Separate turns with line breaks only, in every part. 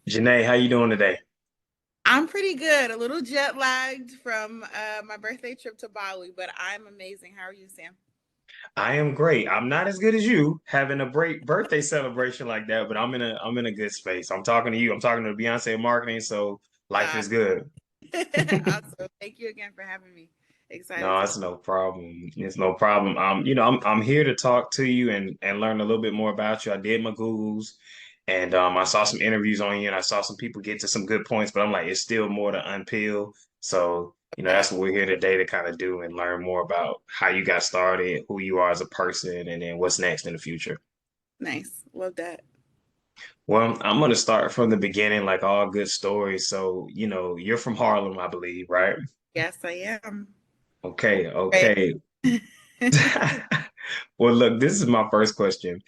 Junae, how you doing today?
I'm pretty good. A little jet lagged from my birthday trip to Bali, but I'm amazing. How are you, Sam?
I am great. I'm not as good as you having a great birthday celebration like that, but I'm in a good space. I'm talking to you. I'm talking to Beyonce marketing, so life
Uh,
is good.
awesome. Thank you again for having me. Excited
No,
to
it's
talk.
no problem. It's no problem. I'm here to talk to you and learn a little bit more about you. I did my Googles and I saw some interviews on you and I saw some people get to some good points, but I'm like, it's still more to unpeel. So,
Okay.
that's what we're here today to kind of do and learn more about how you got started, who you are as a person, and then what's next in the future.
Nice. Love that.
Well, I'm going to start from the beginning, like all good stories. So, you're from Harlem, I believe, right?
Yes, I am.
Okay,
Right.
okay. Well, look, this is my first question.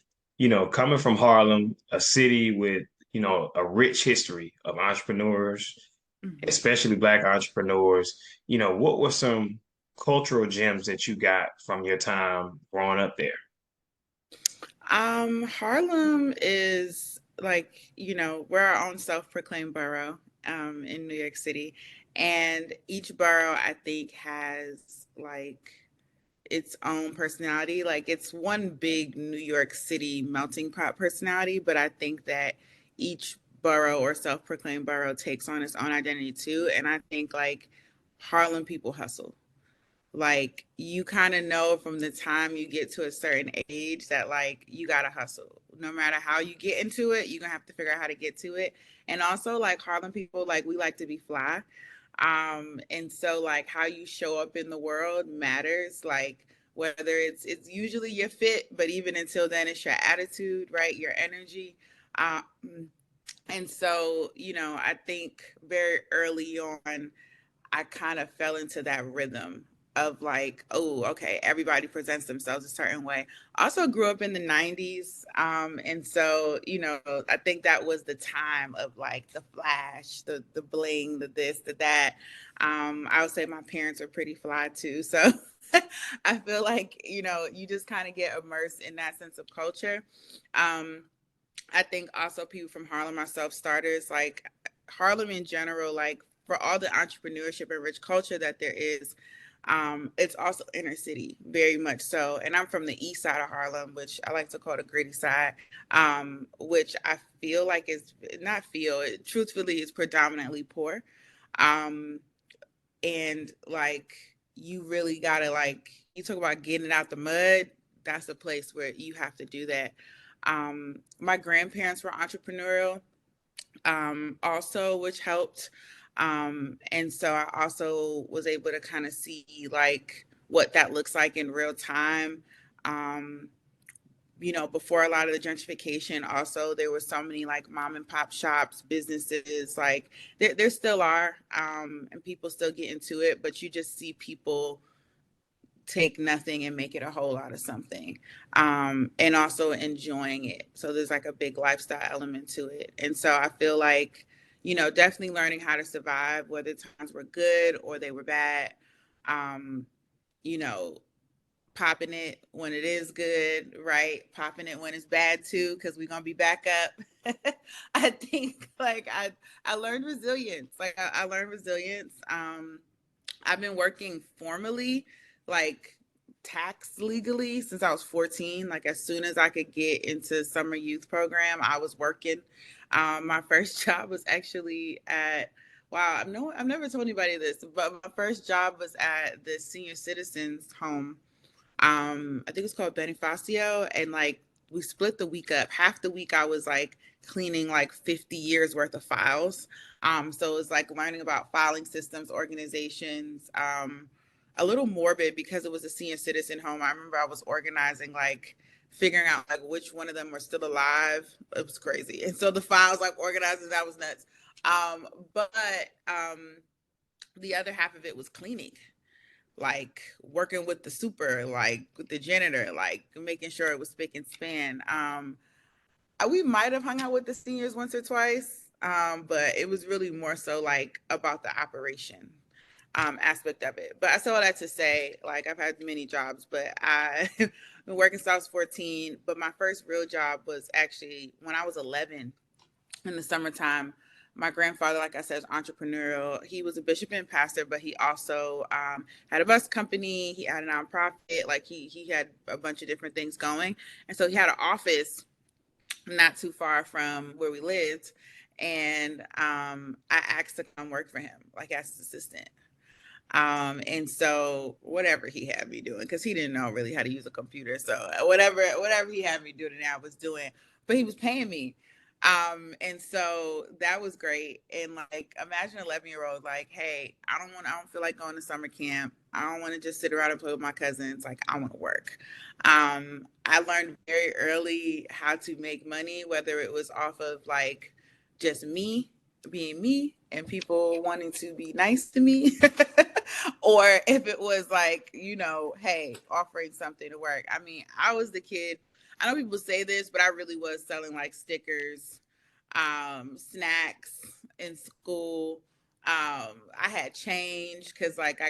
Coming from Harlem, a city with, a rich history of entrepreneurs,
Mhm.
especially Black entrepreneurs, what were some cultural gems that you got from your time growing up there?
Harlem is like, we're our own self-proclaimed borough in New York City. And each borough, I think, has like its own personality. Like it's one big New York City melting pot personality, but I think that each borough or self-proclaimed borough takes on its own identity too. And I think like Harlem people hustle. Like you kind of know from the time you get to a certain age that like you gotta hustle. No matter how you get into it, you're gonna have to figure out how to get to it. And also like Harlem people, like we like to be fly. And so like how you show up in the world matters. Like whether it's usually your fit, but even until then it's your attitude, right? Your energy. Um and so, I think very early on I kind of fell into that rhythm of like, oh, okay, everybody presents themselves a certain way. Also grew up in the 90s. And so, I think that was the time of like the flash, the bling, the this, the that. I would say my parents are pretty fly too. So I feel like, you just kind of get immersed in that sense of culture. Um, I think also people from Harlem are self starters. Like Harlem in general, like for all the entrepreneurship and rich culture that there is, it's also inner city, very much so. And I'm from the east side of Harlem, which I like to call the gritty side, which I feel like is not feel, it truthfully is predominantly poor. Um, and like you really gotta like you talk about getting out the mud, that's a place where you have to do that. My grandparents were entrepreneurial, also, which helped. And so I also was able to kind of see like what that looks like in real time. um, before a lot of the gentrification, also there were so many like mom and pop shops, businesses, like there still are, and people still get into it, but you just see people take nothing and make it a whole lot of something, and also enjoying it. So there's like a big lifestyle element to it. And so I feel like, definitely learning how to survive, whether times were good or they were bad. Um, you know, Popping it when it is good, right? Popping it when it's bad too, because we're gonna be back up. I think like I learned resilience. Like I learned resilience. I've been working formally, like tax legally since I was 14. Like as soon as I could get into summer youth program, I was working. My first job was actually at wow, I've never told anybody this, but my first job was at the senior citizens home. I think it's called Bonifacio, and like we split the week up. Half the week I was like cleaning like 50 years worth of files. So it's like learning about filing systems, organizations. A little morbid because it was a senior citizen home. I remember I was organizing like figuring out like which one of them were still alive. It was crazy. And so the files like organizing, that was nuts. But the other half of it was cleaning, like working with the super, like with the janitor, like making sure it was spick and span. We might have hung out with the seniors once or twice, but it was really more so like about the operation aspect of it. But I saw that to say, like, I've had many jobs, but I've been working since I was 14. But my first real job was actually when I was 11 in the summertime. My grandfather, like I said, is entrepreneurial. He was a bishop and pastor, but he also had a bus company. He had a nonprofit. Like he had a bunch of different things going, and so he had an office not too far from where we lived. And I asked to come work for him, like as his assistant. And so whatever he had me doing, because he didn't know really how to use a computer. So whatever he had me doing, I was doing, but he was paying me. And so that was great. And like, imagine an 11-year-old, like, hey, I don't feel like going to summer camp. I don't want to just sit around and play with my cousins. Like, I want to work. I learned very early how to make money, whether it was off of like just me being me and people wanting to be nice to me or if it was like, hey, offering something to work. I mean, I was the kid. I know people say this, but I really was selling like stickers, snacks in school. I had change because like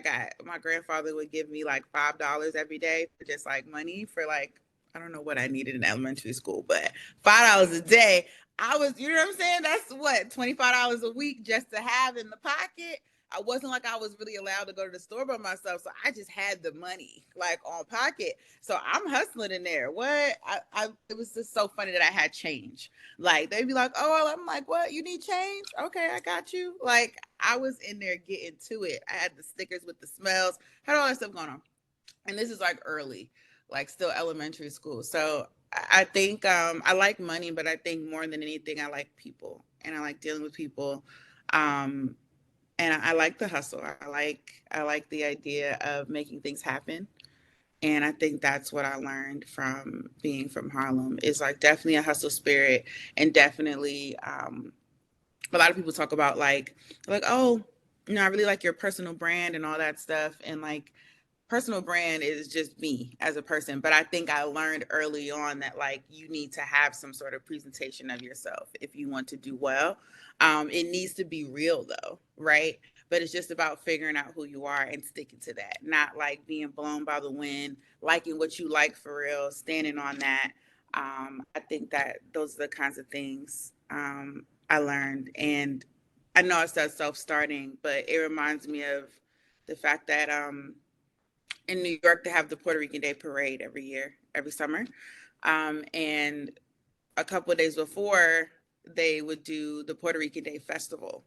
my grandfather would give me like $5 every day for just like money for like, I don't know what I needed in elementary school, but $5 a day. I was, you know what I'm saying? That's what, $25 a week just to have in the pocket. I wasn't like I was really allowed to go to the store by myself. So I just had the money like on pocket. So I'm hustling in there. What? It was just so funny that I had change. Like they'd be like, oh, well, I'm like, what? You need change? Okay, I got you. Like I was in there getting to it. I had the stickers with the smells, had all that stuff going on. And this is like early, like still elementary school. So I think I like money, but I think more than anything, I like people and I like dealing with people. Um, and I like the hustle. I like the idea of making things happen. And I think that's what I learned from being from Harlem is like definitely a hustle spirit and definitely a lot of people talk about like, oh, I really like your personal brand and all that stuff. And like personal brand is just me as a person, but I think I learned early on that like you need to have some sort of presentation of yourself if you want to do well. It needs to be real though, right? But it's just about figuring out who you are and sticking to that, not like being blown by the wind, liking what you like for real, standing on that. I think that those are the kinds of things I learned. And I know it says self-starting, but it reminds me of the fact that in New York, they have the Puerto Rican Day Parade every year, every summer. And a couple of days before, they would do the Puerto Rican Day Festival,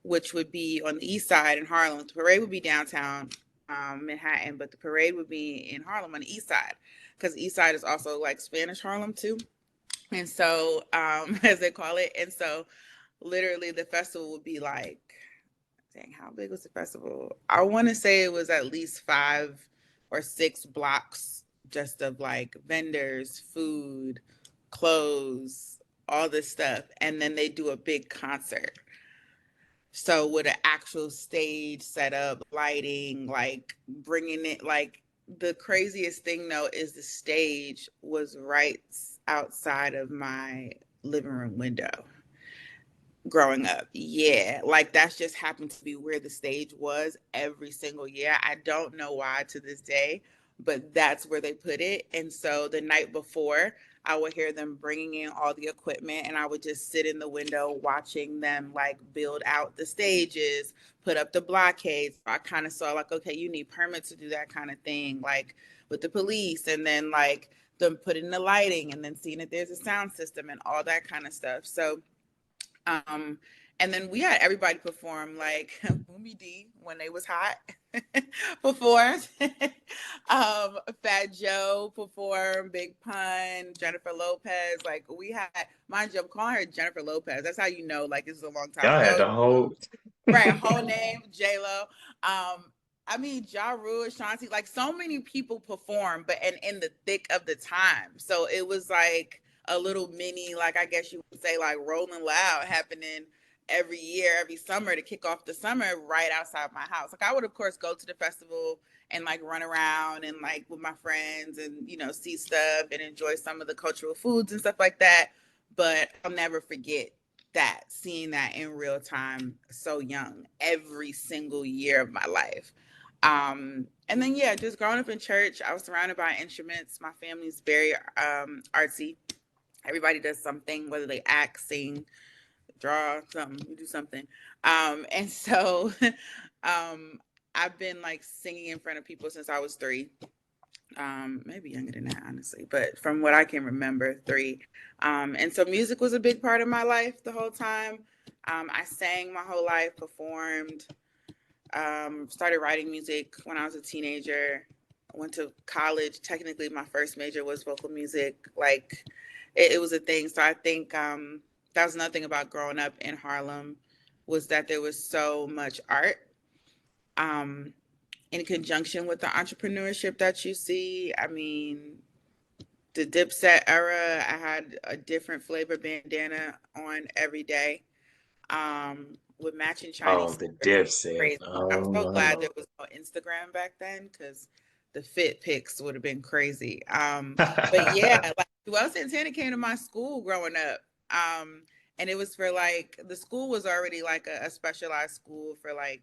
which would be on the east side in Harlem. The parade would be downtown Manhattan, but the parade would be in Harlem on the east side, because the east side is also like Spanish Harlem too. And so, as they call it. And so, literally, the festival would be like, dang, how big was the festival? I want to say it was at least 5 or 6 blocks just of like vendors, food, clothes, all this stuff. And then they do a big concert. So with an actual stage set up, lighting, like bringing it, like the craziest thing though is the stage was right outside of my living room window growing up. Yeah, like that's just happened to be where the stage was every single year. I don't know why to this day, but that's where they put it. And so the night before, I would hear them bringing in all the equipment and I would just sit in the window watching them like build out the stages, put up the blockades. I kind of saw like, okay, you need permits to do that kind of thing, like with the police, and then like them putting the lighting and then seeing if there's a sound system and all that kind of stuff. So um, and then we had everybody perform like Boomy D when they was hot performed. Fat Joe performed, Big Pun, Jennifer Lopez. Like we had, mind you, I'm calling her Jennifer Lopez. That's how you know, like this is a long time
Y'all had
ago.
the whole
Right, whole name, J Lo. I mean, Ja Rule, Ashanti, like so many people perform, but and in the thick of the time. So it was like a little mini, like I guess you would say, like Rolling Loud happening every year, every summer to kick off the summer right outside my house. Like I would of course go to the festival and like run around and like with my friends and see stuff and enjoy some of the cultural foods and stuff like that. But I'll never forget that, seeing that in real time so young every single year of my life. And then yeah, just growing up in church, I was surrounded by instruments. My family's very artsy. Everybody does something, whether they act, sing, draw something, you do something. And so um, I've been like singing in front of people since I was 3. Maybe younger than that, honestly, but from what I can remember, 3. And so music was a big part of my life the whole time. I sang my whole life, performed, started writing music when I was a teenager. I went to college. Technically, my first major was vocal music. Like, it was a thing. So I think that was another thing about growing up in Harlem was that there was so much art. Um, in conjunction with the entrepreneurship that you see. I mean, the Dipset era, I had a different flavor bandana on every day, with matching
Oh,
Chinese
the
sneakers.
Dipset.
Crazy. I'm
Oh
so glad
no.
there was no Instagram back then because the fit pics would have been crazy. But yeah, like Joel Santana came to my school growing up. And it was for like the school was already like a specialized school for like,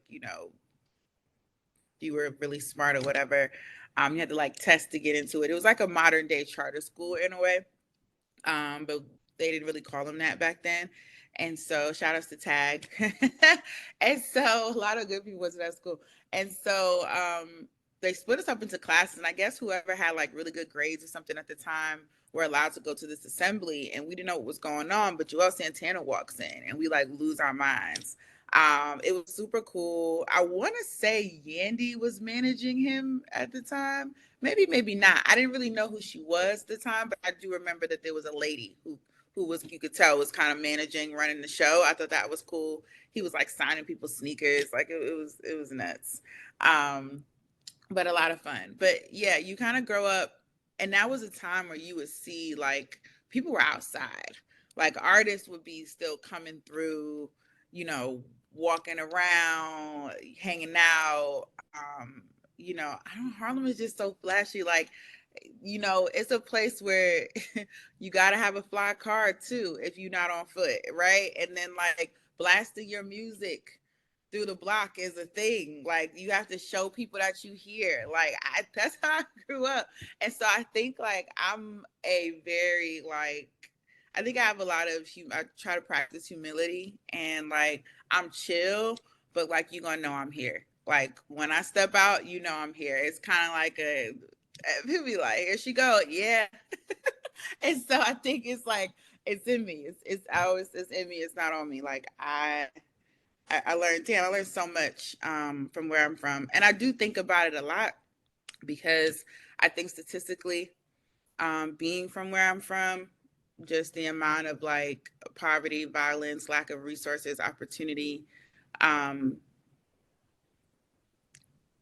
you were really smart or whatever. You had to like test to get into it. It was like a modern day charter school in a way, but they didn't really call them that back then. And so shout outs to Tag. And so a lot of good people went to that school. And so they split us up into classes. And I guess whoever had like really good grades or something at the time were allowed to go to this assembly. And we didn't know what was going on. But Joel Santana walks in and we like lose our minds. It was super cool. I want to say Yandy was managing him at the time. Maybe, maybe not. I didn't really know who she was at the time, but I do remember that there was a lady who was, you could tell, was kind of managing, running the show. I thought that was cool. He was like signing people's sneakers, like it was nuts, but a lot of fun. But yeah, you kind of grow up, and that was a time where you would see like people were outside, like artists would be still coming through, you know, walking around, hanging out. I don't. Harlem is just so flashy. Like, it's a place where you got to have a fly card too if you're not on foot, right? And then like blasting your music through the block is a thing. Like you have to show people that you hear. Like that's how I grew up. And so I think like I'm a very like I think I have a lot of I try to practice humility and like I'm chill, but like you're gonna know I'm here. Like when I step out, I'm here. It's kind of like people be like, here she go, yeah. And so I think it's like it's in me. It's in me. It's not on me. Like I learned, damn, I learned so much from where I'm from. And I do think about it a lot because I think statistically, being from where I'm from, just the amount of like poverty, violence, lack of resources, opportunity, um,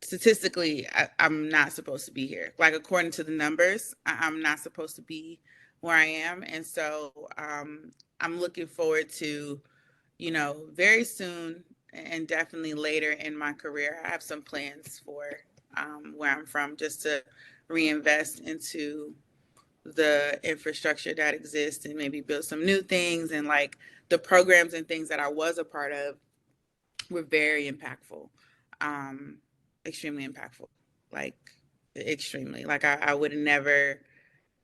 statistically, I'm not supposed to be here. Like, according to the numbers, I'm not supposed to be where I am. And so I'm looking forward to very soon and definitely later in my career, I have some plans for where I'm from just to reinvest into the infrastructure that exists and maybe build some new things. And like the programs and things that I was a part of were very impactful, um, extremely impactful, like extremely. Like I would never,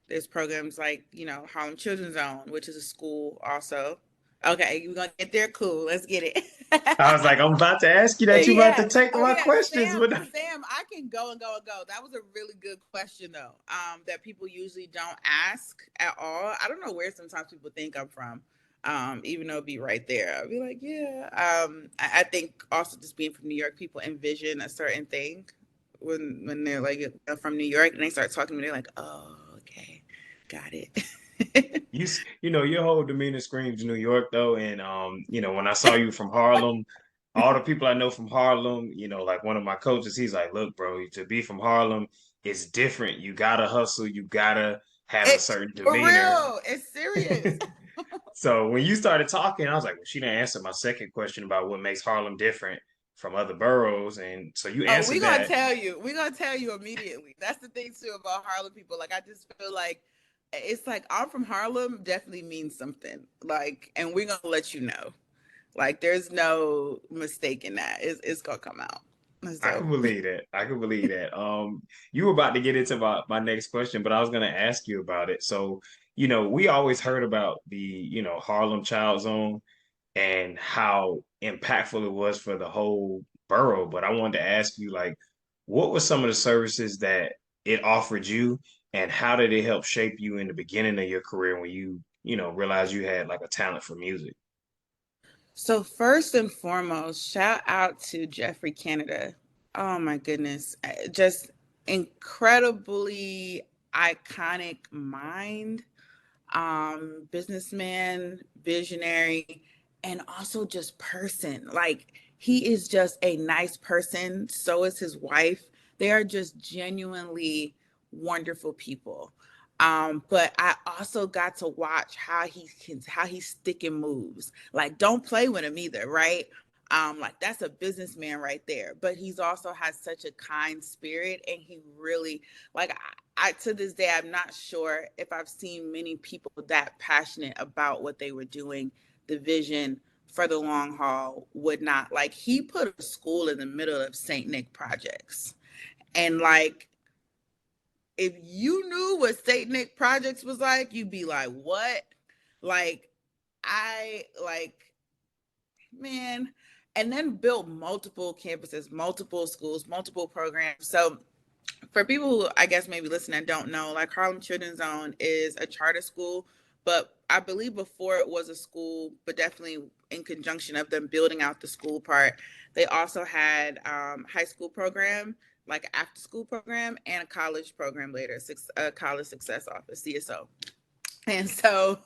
there's programs like, Harlem Children's Zone, which is a school also. Okay, we're gonna get there. Cool, let's get it.
I was like, I'm about to ask you that. You about
Yeah.
to take
Oh
my
yeah,
questions,
Sam.
but
Sam, I can go and go and go. That was a really good question though. That people usually don't ask at all. I don't know where sometimes people think I'm from. Even though it'd be right there. I'll be like, yeah. I think also just being from New York, people envision a certain thing when they're like from New York and they start talking to me, they're like, oh, okay, got it.
your whole demeanor screams New York though. And when I saw you from Harlem, all the people I know from Harlem, like one of my coaches, he's like, look, bro, to be from Harlem, it's different. You gotta hustle, you gotta have a certain
For
demeanor.
real, it's serious.
So when you started talking, I was like, well, she didn't answer my second question about what makes Harlem different from other boroughs. And so you
Oh, we're
answered
gonna
that.
tell you. We're gonna tell you immediately. That's the thing too about Harlem people. Like I just feel like it's like I'm from Harlem definitely means something. Like, and we're gonna let you know. Like there's no mistake in that. It's gonna come out.
I
So
can believe that. I can believe that. You were about to get into my next question, but I was gonna ask you about it. So, we always heard about the, Harlem Child Zone. and how impactful it was for the whole borough. But I wanted to ask you, like, what were some of the services that it offered you, and how did it help shape you in the beginning of your career when you know, realized you had like a talent for music?
So first and foremost, shout out to Jeffrey Canada. Oh my goodness. Just incredibly iconic mind, businessman, visionary, and also just person. Like he is just a nice person. So is his wife. They are just genuinely wonderful people. But I also got to watch how he's sticking moves. Like, don't play with him either, right? Like that's a businessman right there. But he's also has such a kind spirit, and he really like I to this day I'm not sure if I've seen many people that passionate about what they were doing, the vision for the long haul would not like he put a school in the middle of St. Nick projects. And like if you knew what St. Nick projects was like, you'd be like, what? Like I like man, and then built multiple campuses, multiple schools, multiple programs. So for people who I guess maybe listen and don't know, like Harlem Children's Zone is a charter school, but I believe before it was a school, but definitely in conjunction of them building out the school part, they also had high school program, like after school program, and a college program later, a college success office, CSO. And so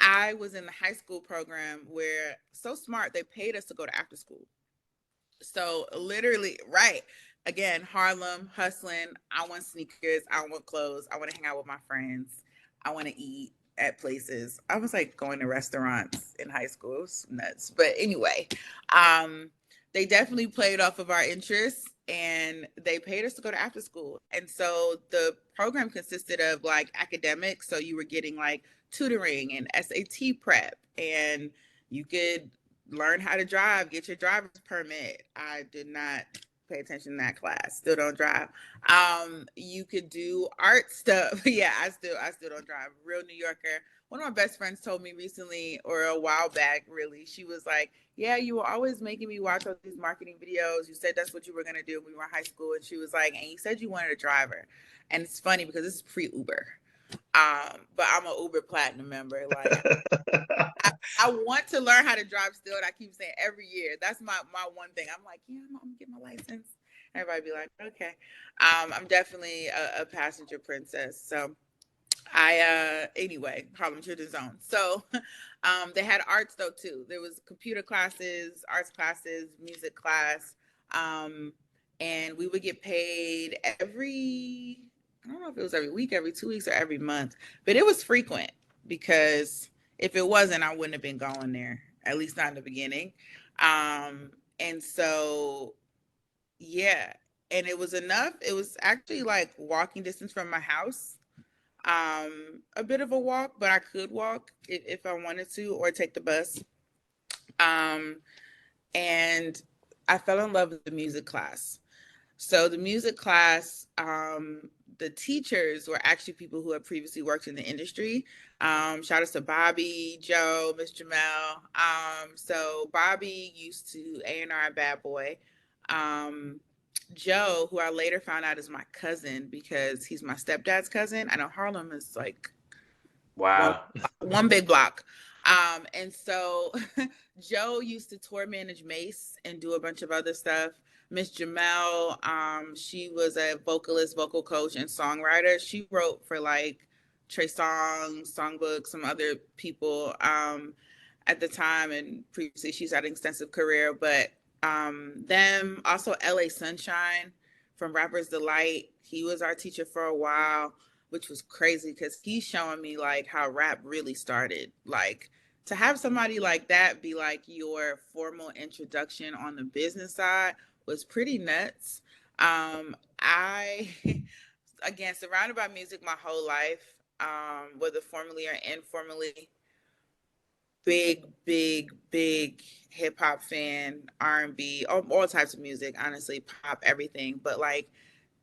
I was in the high school program where so smart they paid us to go to after school. So literally, right. Again, Harlem, hustling. I want sneakers. I want clothes. I want to hang out with my friends. I want to eat at places. I was like going to restaurants in high school. It was nuts. But anyway, they definitely played off of our interests and they paid us to go to after school. And so the program consisted of like academics. So you were getting like tutoring and SAT prep, and you could learn how to drive, get your driver's permit. I did not pay attention in that class. Still don't drive. You could do art stuff. Yeah, I still don't drive. Real New Yorker. One of my best friends told me recently, or a while back, really, she was like, yeah, you were always making me watch all these marketing videos. You said that's what you were going to do when we were in high school. And she was like, and you said you wanted a driver. And it's funny because this is pre Uber. But I'm an Uber Platinum member. Like, I want to learn how to drive still. And I keep saying every year, that's my one thing. I'm like, yeah, I'm gonna get my license. Everybody be like, okay. I'm definitely a passenger princess. So anyway, Harlem Children's Zone. So they had arts though too. There was computer classes, arts classes, music class. Um, and we would get paid every, I don't know if it was every week, every 2 weeks, or every month, but it was frequent because if it wasn't, I wouldn't have been going there, at least not in the beginning. And so, yeah, and it was enough. It was actually like walking distance from my house, a bit of a walk, but I could walk if I wanted to, or take the bus. Um, and I fell in love with the music class. So the music class, the teachers were actually people who had previously worked in the industry. Shout out to Bobby, Joe, Miss Jamel. So Bobby used to A&R Bad Boy. Um, Joe, who I later found out is my cousin because he's my stepdad's cousin. I know Harlem is like one
Wow.
one big block. And so Joe used to tour manage Mace and do a bunch of other stuff. Miss Jamel, she was a vocalist, vocal coach, and songwriter. She wrote for like Trey Songz, Songbook, some other people at the time, and previously she's had an extensive career. But them also LA Sunshine from Rappers Delight. He was our teacher for a while, which was crazy because he's showing me like how rap really started. Like to have somebody like that be like your formal introduction on the business side was pretty nuts. I again surrounded by music my whole life, whether formally or informally. Big hip hop fan, R&B, all types of music, honestly, pop, everything. But like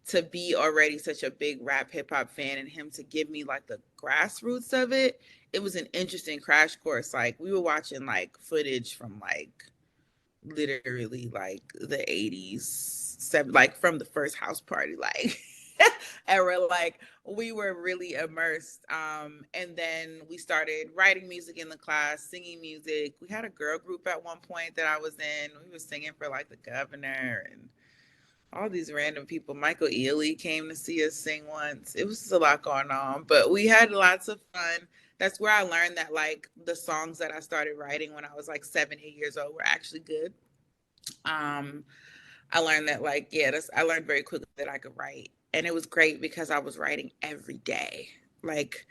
to be already such a big rap hip hop fan and him to give me like the grassroots of it, it was an interesting crash course. Like we were watching like footage from like literally like the 80s, like from the first house party, like era. Like we were really immersed. And then we started writing music in the class, singing music. We had a girl group at one point that I was in. We were singing for like the governor and all these random people. Michael Ealy came to see us sing once. It was just a lot going on, but we had lots of fun. That's where I learned that like the songs that I started writing when I was like 7, 8 years old were actually good. Um, I learned that like, yeah, I learned very quickly that I could write. And it was great because I was writing every day. Like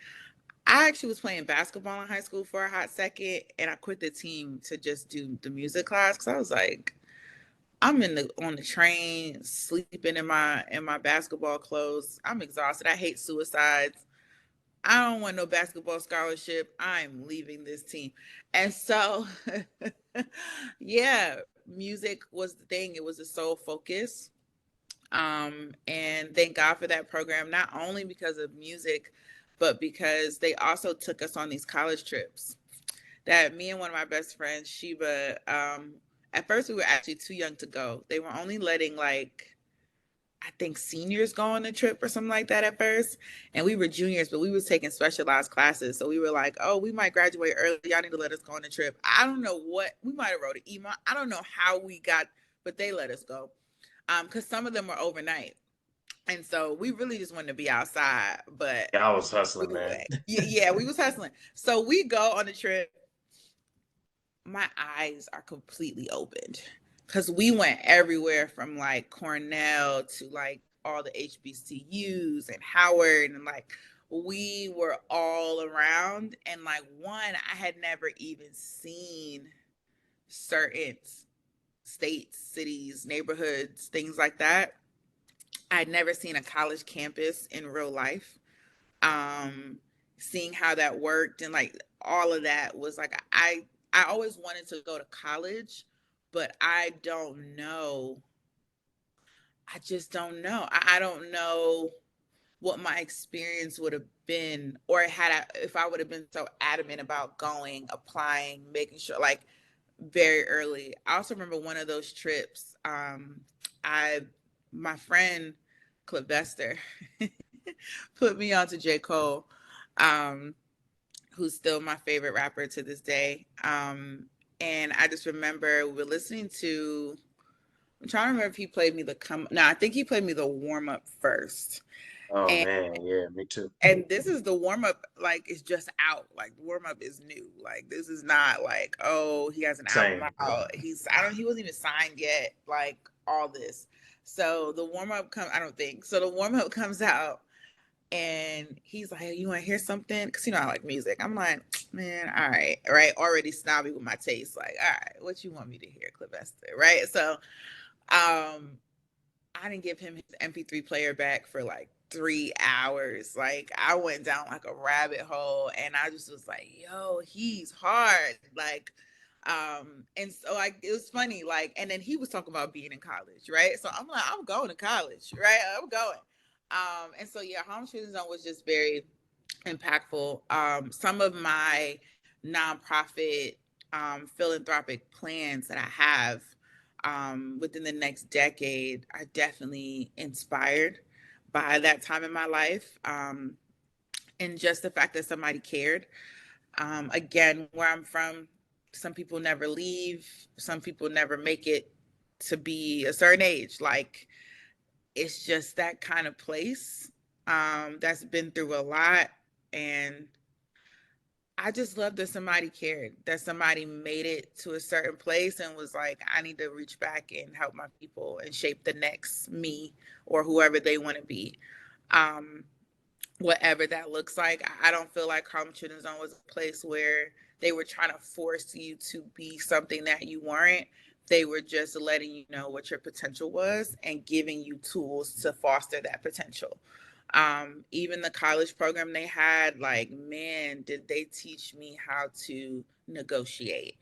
I actually was playing basketball in high school for a hot second, and I quit the team to just do the music class because I was like, I'm on the train, sleeping in my basketball clothes. I'm exhausted. I hate suicides. I don't want no basketball scholarship. I'm leaving this team. And so yeah, music was the thing. It was the sole focus. And thank God for that program, not only because of music, but because they also took us on these college trips that me and one of my best friends, Sheba, at first we were actually too young to go. They were only letting like I think seniors go on the trip or something like that at first. And we were juniors, but we was taking specialized classes. So we were like, oh, we might graduate early. Y'all need to let us go on the trip. I don't know what we might have wrote an email. I don't know how we got, but they let us go. Because some of them were overnight. And so we really just wanted to be outside, but
Yeah, I was
we
hustling, man.
were, yeah, we was hustling. So we go on the trip, my eyes are completely opened because we went everywhere from like Cornell to like all the HBCUs and Howard, and like we were all around. And like one, I had never even seen certain states, cities, neighborhoods, things like that. I'd never seen a college campus in real life. um Seeing how that worked and like all of that was like I always wanted to go to college, but I don't know. I just don't know. I don't know what my experience would have been, or if I would have been so adamant about going, applying, making sure like very early. I also remember one of those trips. I My friend Clevester put me on to J. Cole, um, who's still my favorite rapper to this day. And I just remember we were listening to. I'm trying to remember if he played me the come. No, I think he played me the warm up first.
Oh
And
man, yeah, me too.
this is the warm up. Like it's just out. Like the warm up is new. Like this is not like, oh, he has an album
Same.
out. He wasn't even signed yet. Like all this. So the warm up comes. I don't think so. The warm up comes out, and he's like, hey, you want to hear something? Because I like music. I'm like, man, all right, already snobby with my taste. Like, all right, what you want me to hear, Clevester, right? So I didn't give him his MP3 player back for like 3 hours. Like I went down like a rabbit hole, and I just was like, yo, he's hard. Like, and so like it was funny, like, and then he was talking about being in college, right? So I'm like, I'm going to college, right? I'm going. And so yeah, Home Shooting Zone was just very impactful. Some of my nonprofit philanthropic plans that I have within the next decade are definitely inspired by that time in my life, and just the fact that somebody cared. Again, where I'm from, some people never leave, some people never make it to be a certain age. Like it's just that kind of place that's been through a lot. And I just love that somebody cared, that somebody made it to a certain place and was like, I need to reach back and help my people and shape the next me or whoever they want to be. Um, Whatever that looks like. I don't feel like Harlem Children's Zone was a place where they were trying to force you to be something that you weren't. They were just letting you know what your potential was and giving you tools to foster that potential. Even the college program they had, like, man, did they teach me how to negotiate.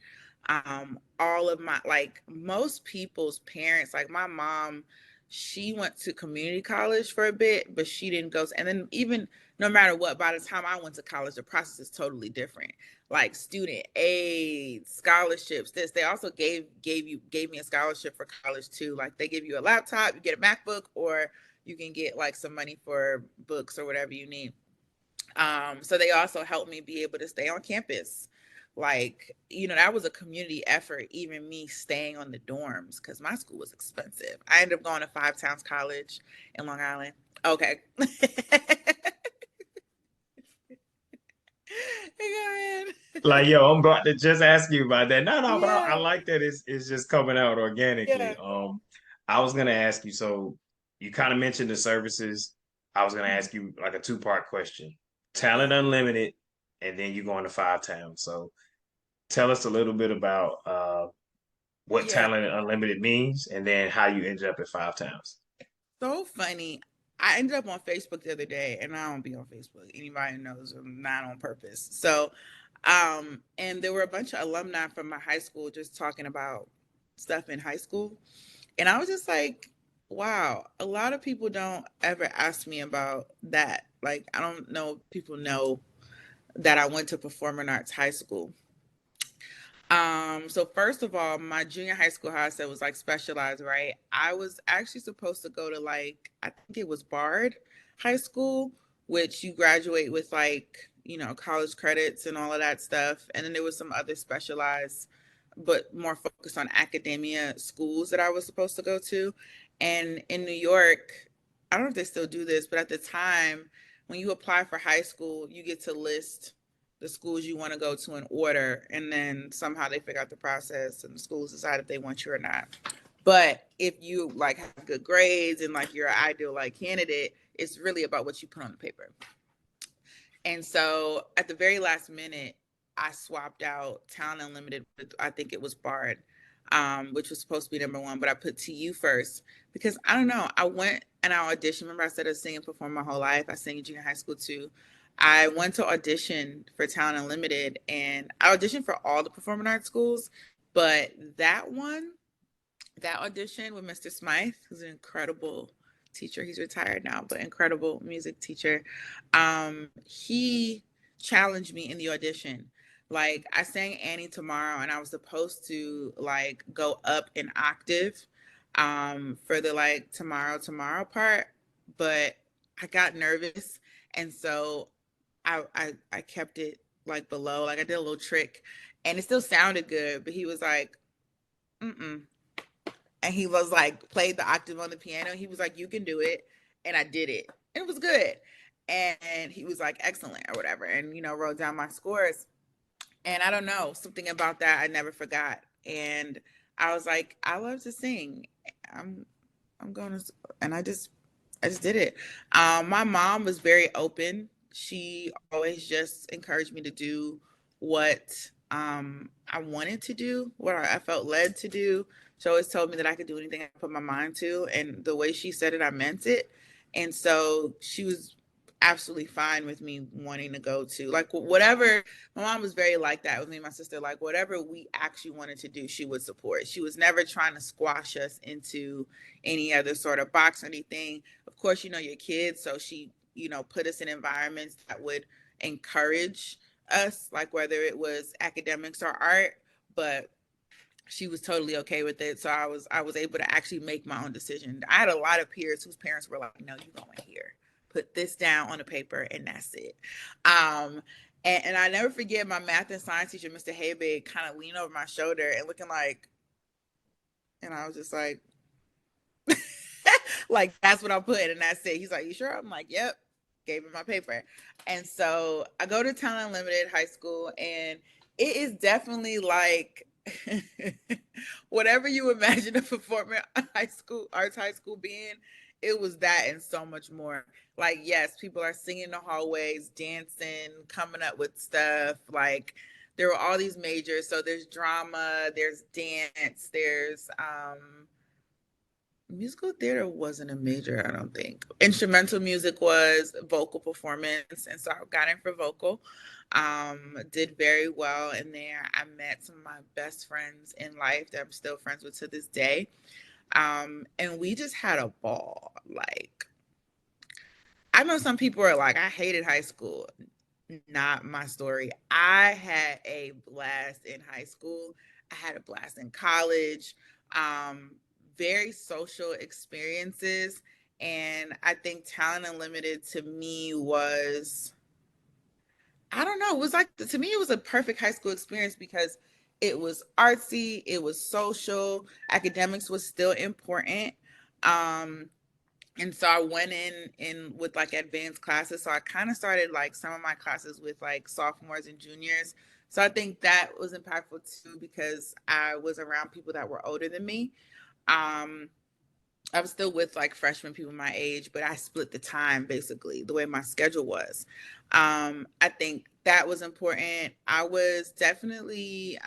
All of my, like, most people's parents, like my mom, she went to community college for a bit, but she didn't go. And then even no matter what, by the time I went to college, the process is totally different. Like student aid, scholarships. This they also gave me a scholarship for college too. Like they give you a laptop, you get a MacBook, or you can get like some money for books or whatever you need. So they also helped me be able to stay on campus. Like, that was a community effort, even me staying on the dorms because my school was expensive. I ended up going to Five Towns College in Long Island. Okay. Go ahead.
Like, yo, I'm about to just ask you about that. No, but I
Yeah.
like that it's just coming out organically.
Yeah.
I was gonna ask you, so you kind of mentioned the services. I was gonna ask you like a two-part question. Talent
Yeah.
Unlimited, and then you going to Five Towns. So tell us a little bit about what
Yeah.
Talent Unlimited means, and then how you ended up at Five Towns.
So funny. I ended up on Facebook the other day, and I don't be on Facebook. Anybody knows I'm not on purpose. So, and there were a bunch of alumni from my high school just talking about stuff in high school. And I was just like, wow, a lot of people don't ever ask me about that. Like, I don't know if people know that I went to performing arts high school. So first of all, my junior high school, how I said, was like specialized, right? I was actually supposed to go to like, I think it was Bard High School, which you graduate with like, college credits and all of that stuff. And then there was some other specialized, but more focused on academia schools that I was supposed to go to. And in New York, I don't know if they still do this, but at the time, when you apply for high school, you get to list the schools you want to go to in order, and then somehow they figure out the process and the schools decide if they want you or not. But if you like have good grades and like you're an ideal like candidate, it's really about what you put on the paper. And so at the very last minute, I swapped out Town Unlimited with, I think it was Bard, which was supposed to be number one, but I put TU first because I don't know. I went and I auditioned. Remember, I said I sing and perform my whole life. I sang in junior high school too. I went to audition for Town Unlimited, and I auditioned for all the performing arts schools, but that audition with Mr. Smythe, who's an incredible teacher. He's retired now, but incredible music teacher. He challenged me in the audition. Like I sang Annie Tomorrow, and I was supposed to like go up an octave for the like tomorrow part, but I got nervous, and so I kept it like below. Like I did a little trick, and it still sounded good, but he was like, "Mm-mm." And he was like played the octave on the piano. He was like, "You can do it," and I did it, and it was good. And he was like, "Excellent," or whatever, and wrote down my scores. And I don't know, something about that I never forgot. And I was like, I love to sing. I'm I'm going to, and I just did it. My mom was very open. She always just encouraged me to do what I wanted to do, what I felt led to do. She always told me that I could do anything I put my mind to, and the way she said it, I meant it. And so she was absolutely fine with me wanting to go to like whatever. My mom was very like that with me and my sister. Like whatever we actually wanted to do, she would support. She was never trying to squash us into any other sort of box or anything. Of course, your kids, so she, put us in environments that would encourage us, like whether it was academics or art, but she was totally okay with it. So I was able to actually make my own decision. I had a lot of peers whose parents were like, "No, you going here. Put this down on a paper and that's it." And I never forget my math and science teacher, Mr. Haybig, kind of leaned over my shoulder and looking like, and I was just like, like that's what I put and that's it. He's like, "You sure?" I'm like, "Yep." Gave him my paper. And so I go to Town Unlimited High School, and it is definitely like whatever you imagine a performing arts high school being, it was that and so much more. Like, yes, people are singing in the hallways, dancing, coming up with stuff. Like, there were all these majors. So there's drama, there's dance, there's musical theater wasn't a major, I don't think. Instrumental music was, vocal performance, and so I got in for vocal. Did very well in there. I met some of my best friends in life that I'm still friends with to this day. And we just had a ball. Like, I know some people are like, I hated high school. Not my story. I had a blast in high school. I had a blast in college. Um, very social experiences. And I think Talent Unlimited to me was, I don't know, it was like, to me, it was a perfect high school experience because it was artsy, it was social, academics was still important. Um, and so I went in with like advanced classes. So I kind of started like some of my classes with like sophomores and juniors. So I think that was impactful too because I was around people that were older than me. Um, I was still with like freshman people my age, but I split the time basically the way my schedule was. I think that was important. I was definitely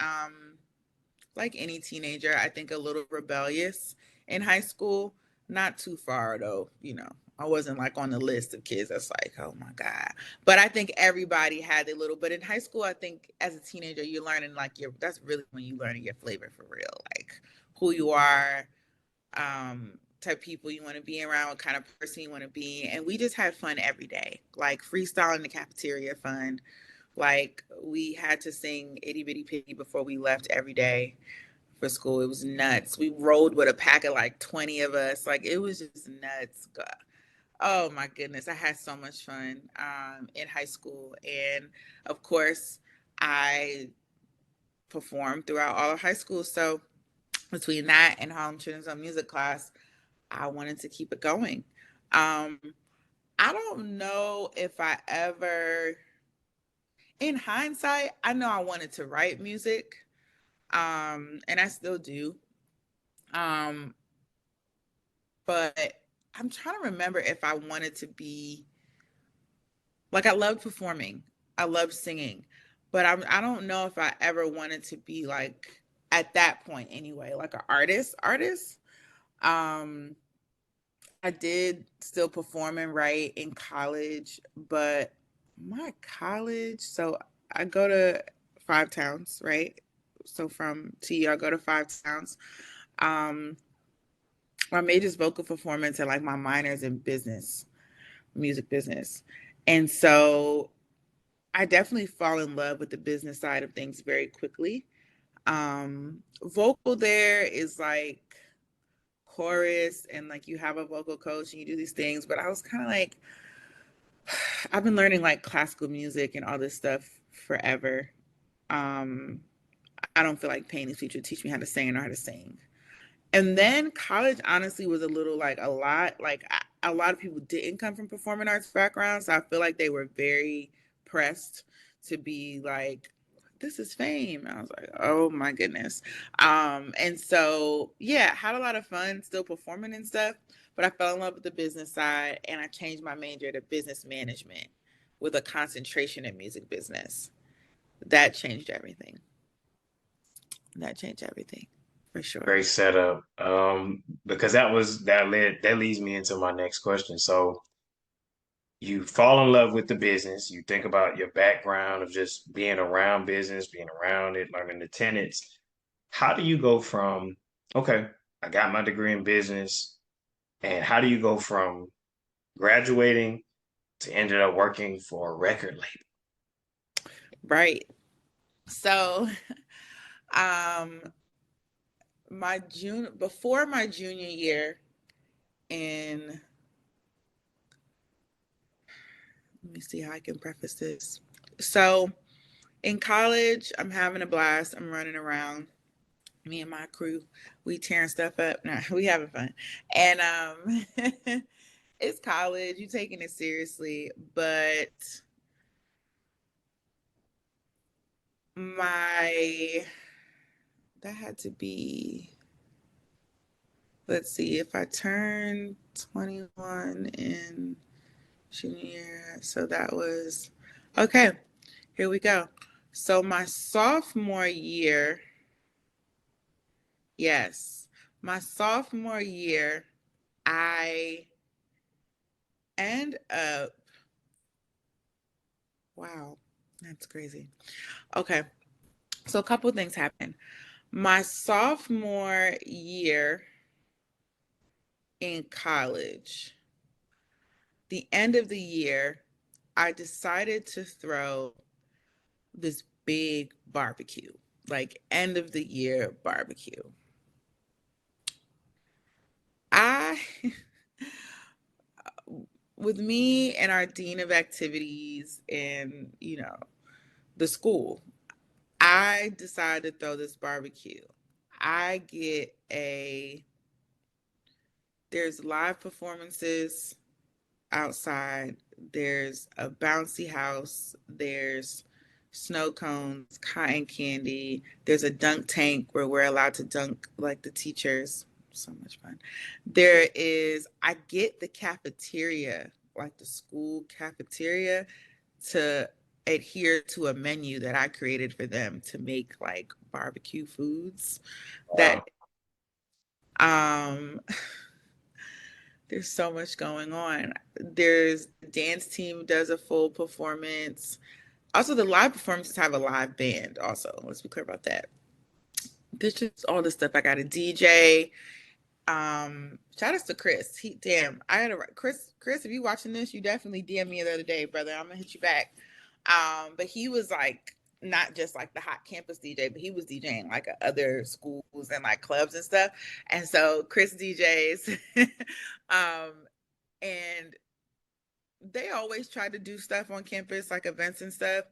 like any teenager, I think a little rebellious in high school. Not too far though, you know. I wasn't like on the list of kids that's like, oh my God. But I think everybody had a little. But in high school, I think as a teenager, you're learning like your that's really when you learning your flavor for real. Like who you are, type of people you want to be around, what kind of person you want to be. And we just had fun every day. Like freestyle in the cafeteria fun. Like we had to sing Itty Bitty Piggy before we left every day for school. It was nuts. We rode with a pack of like 20 of us. Like it was just nuts. God. Oh my goodness. I had so much fun in high school. And of course, I performed throughout all of high school. So between that and Harlem Children's Music class, I wanted to keep it going. Um, I don't know if I ever, in hindsight, I know I wanted to write music, and I still do. Um, but I'm trying to remember if I wanted to be like I loved performing, I loved singing, but I don't know if I ever wanted to be like at that point anyway, like an artist. Um, I did still perform and write in college, but my college, so I go to Five Towns, right? So from TU, I go to Five Towns. Um, my major is vocal performance and like my minors in business, music business. And so I definitely fall in love with the business side of things very quickly. Vocal there is like chorus and like you have a vocal coach and you do these things, but I was kind of like, I've been learning like classical music and all this stuff forever. Um, I don't feel like paying these teacher to teach me how to sing or how to sing. And then college honestly was a little like a lot. Like a lot of people didn't come from performing arts backgrounds, so I feel like they were very pressed to be like, "This is fame." I was like, "Oh my goodness!" And so yeah, had a lot of fun still performing and stuff. But I fell in love with the business side, and I changed my major to business management with a concentration in music business. That changed everything. That changed everything for sure.
Great setup. Because that leads me into my next question. So you fall in love with the business, you think about your background of just being around business, being around it, learning the tenets. How do you go from, okay, I got my degree in business, and how do you go from graduating to ended up working for a record label?
Right. So, um, my June before my junior year in, let me see how I can preface this. So, in college, I'm having a blast. I'm running around. Me and my crew, we tearing stuff up. Nah, we having fun. And it's college. You taking it seriously, but my that had to be, let's see, if I turned 21 in junior year. So that was okay. Here we go. So my sophomore year, yes, my sophomore year, I end up, wow, that's crazy. Okay. So a couple of things happened. My sophomore year, in college, the end of the year, I decided to throw this big barbecue, like end of the year barbecue. I, with me and our dean of activities and, the school, I decided to throw this barbecue. I get there's live performances outside, there's a bouncy house, there's snow cones, cotton candy, there's a dunk tank where we're allowed to dunk like the teachers. So much fun. I get the cafeteria, like the school cafeteria, to adhere to a menu that I created for them to make like barbecue foods
Wow.
that there's so much going on. There's the dance team does a full performance. Also, the live performances have a live band. Also, let's be clear about that. There's just all this stuff. I got a DJ. Shout out to Chris. I gotta Chris, if you watching this, you definitely DM me the other day, brother. I'm gonna hit you back. But he was like not just like the hot campus DJ, but he was DJing like at other schools and like clubs and stuff. And so Chris DJs, and they always tried to do stuff on campus, like events and stuff.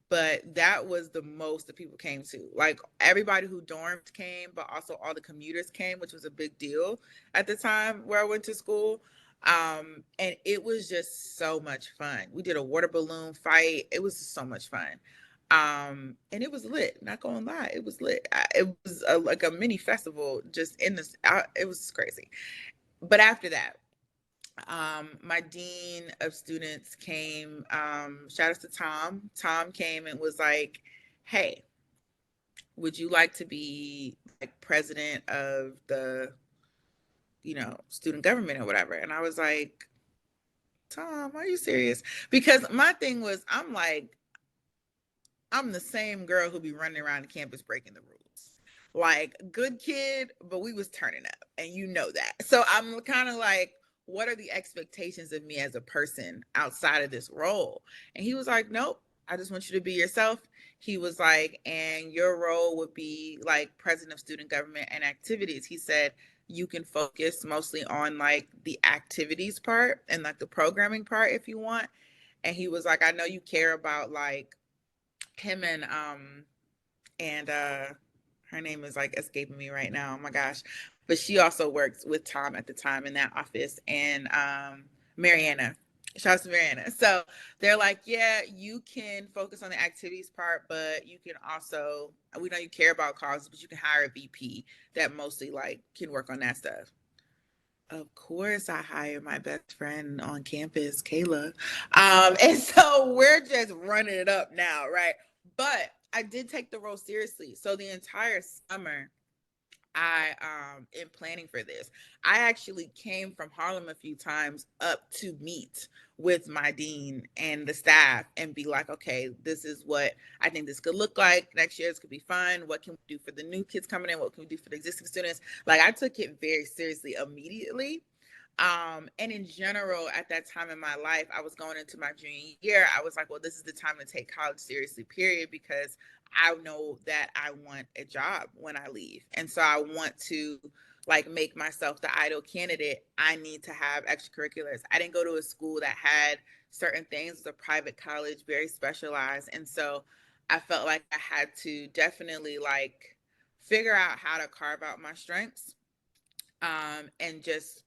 But that was the most that people came to. Like everybody who dorms came, but also all the commuters came, which was a big deal at the time where I went to school. And it was just so much fun. We did a water balloon fight. It was so much fun. And it was lit. Not gonna lie, it was lit. It was like a mini festival just in this. It was crazy. But after that, my dean of students came. Shout out to Tom. Tom came and was like, "Hey, would you like to be like president of the, student government or whatever?" And I was like, "Tom, are you serious?" Because my thing was, I'm like, I'm the same girl who be running around the campus breaking the rules. Like good kid, but we was turning up, and you know that. So I'm kind of like, what are the expectations of me as a person outside of this role? And he was like, nope, I just want you to be yourself. He was like, and your role would be like president of student government and activities. He said, you can focus mostly on like the activities part and like the programming part if you want. And he was like, I know you care about like him and her name is like escaping me right now. Oh my gosh. But she also works with Tom at the time in that office, and Mariana. Shout out to Mariana. So they're like, yeah, you can focus on the activities part, but you can also, we know you care about causes, but you can hire a VP that mostly like can work on that stuff. Of course, I hired my best friend on campus, Kayla. And so we're just running it up now, right? But I did take the role seriously. So the entire summer, I in planning for this, I actually came from Harlem a few times up to meet with my dean and the staff and be like, okay, this is what I think this could look like next year. This could be fun. What can we do for the new kids coming in? What can we do for the existing students? Like I took it very seriously immediately. And in general, at that time in my life, I was going into my junior year. I was like, well, this is the time to take college seriously, period, because I know that I want a job when I leave. And so I want to like make myself the ideal candidate. I need to have extracurriculars. I didn't go to a school that had certain things. It was a private college, very specialized. And so I felt like I had to definitely like figure out how to carve out my strengths, and just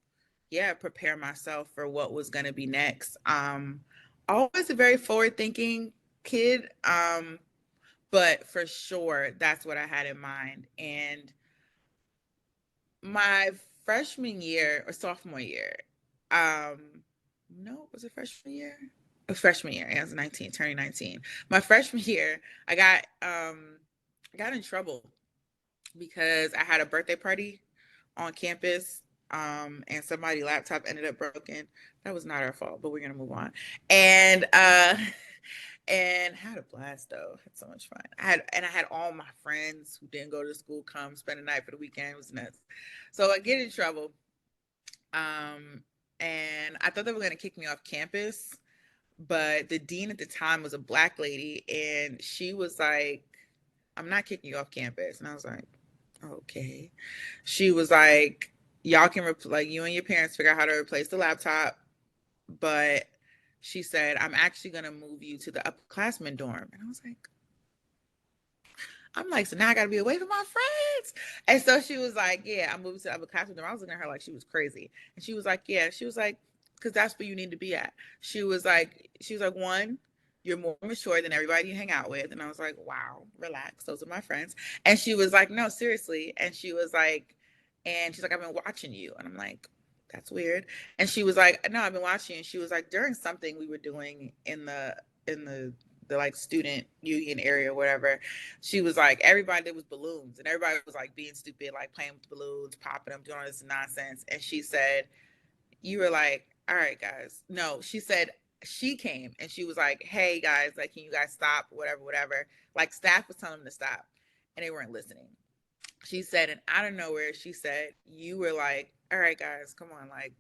prepare myself for what was going to be next. Always a very forward thinking kid, but for sure that's what I had in mind. And my freshman year or sophomore year, no, was it freshman year? A freshman year. I was 19, turning 19. My freshman year, I got in trouble because I had a birthday party on campus, and somebody's laptop ended up broken. That was not our fault, but we're gonna move on. And and had a blast though. Had so much fun. I had all my friends who didn't go to school come spend the night for the weekend. It was nuts. So I get in trouble. Um, and I thought they were going to kick me off campus, but the dean at the time was a black lady, and she was like, I'm not kicking you off campus. And I was like, okay. She was like, y'all can, like, you and your parents figure out how to replace the laptop, but she said, I'm actually going to move you to the upperclassmen dorm. And I was like, I'm like, so now I got to be away from my friends. And so she was like, yeah, I'm moving to the upperclassmen dorm. I was looking at her like she was crazy. And she was like, yeah. She was like, because that's where you need to be at. She was like, one, you're more mature than everybody you hang out with. And I was like, wow, relax. Those are my friends. And she was like, no, seriously. And she's like, I've been watching you. And I'm like, that's weird. And she was like, no, I've been watching you. And she was like, during something we were doing in the like student union area or whatever, she was like, everybody, there was balloons and everybody was like being stupid, like playing with the balloons, popping them, doing all this nonsense. And she said, you were like, all right, guys. No, she said, she came and she was like, hey guys, like, can you guys stop? Whatever, whatever. Like, staff was telling them to stop and they weren't listening. She said, and out of nowhere, she said, you were like, all right, guys, come on, like,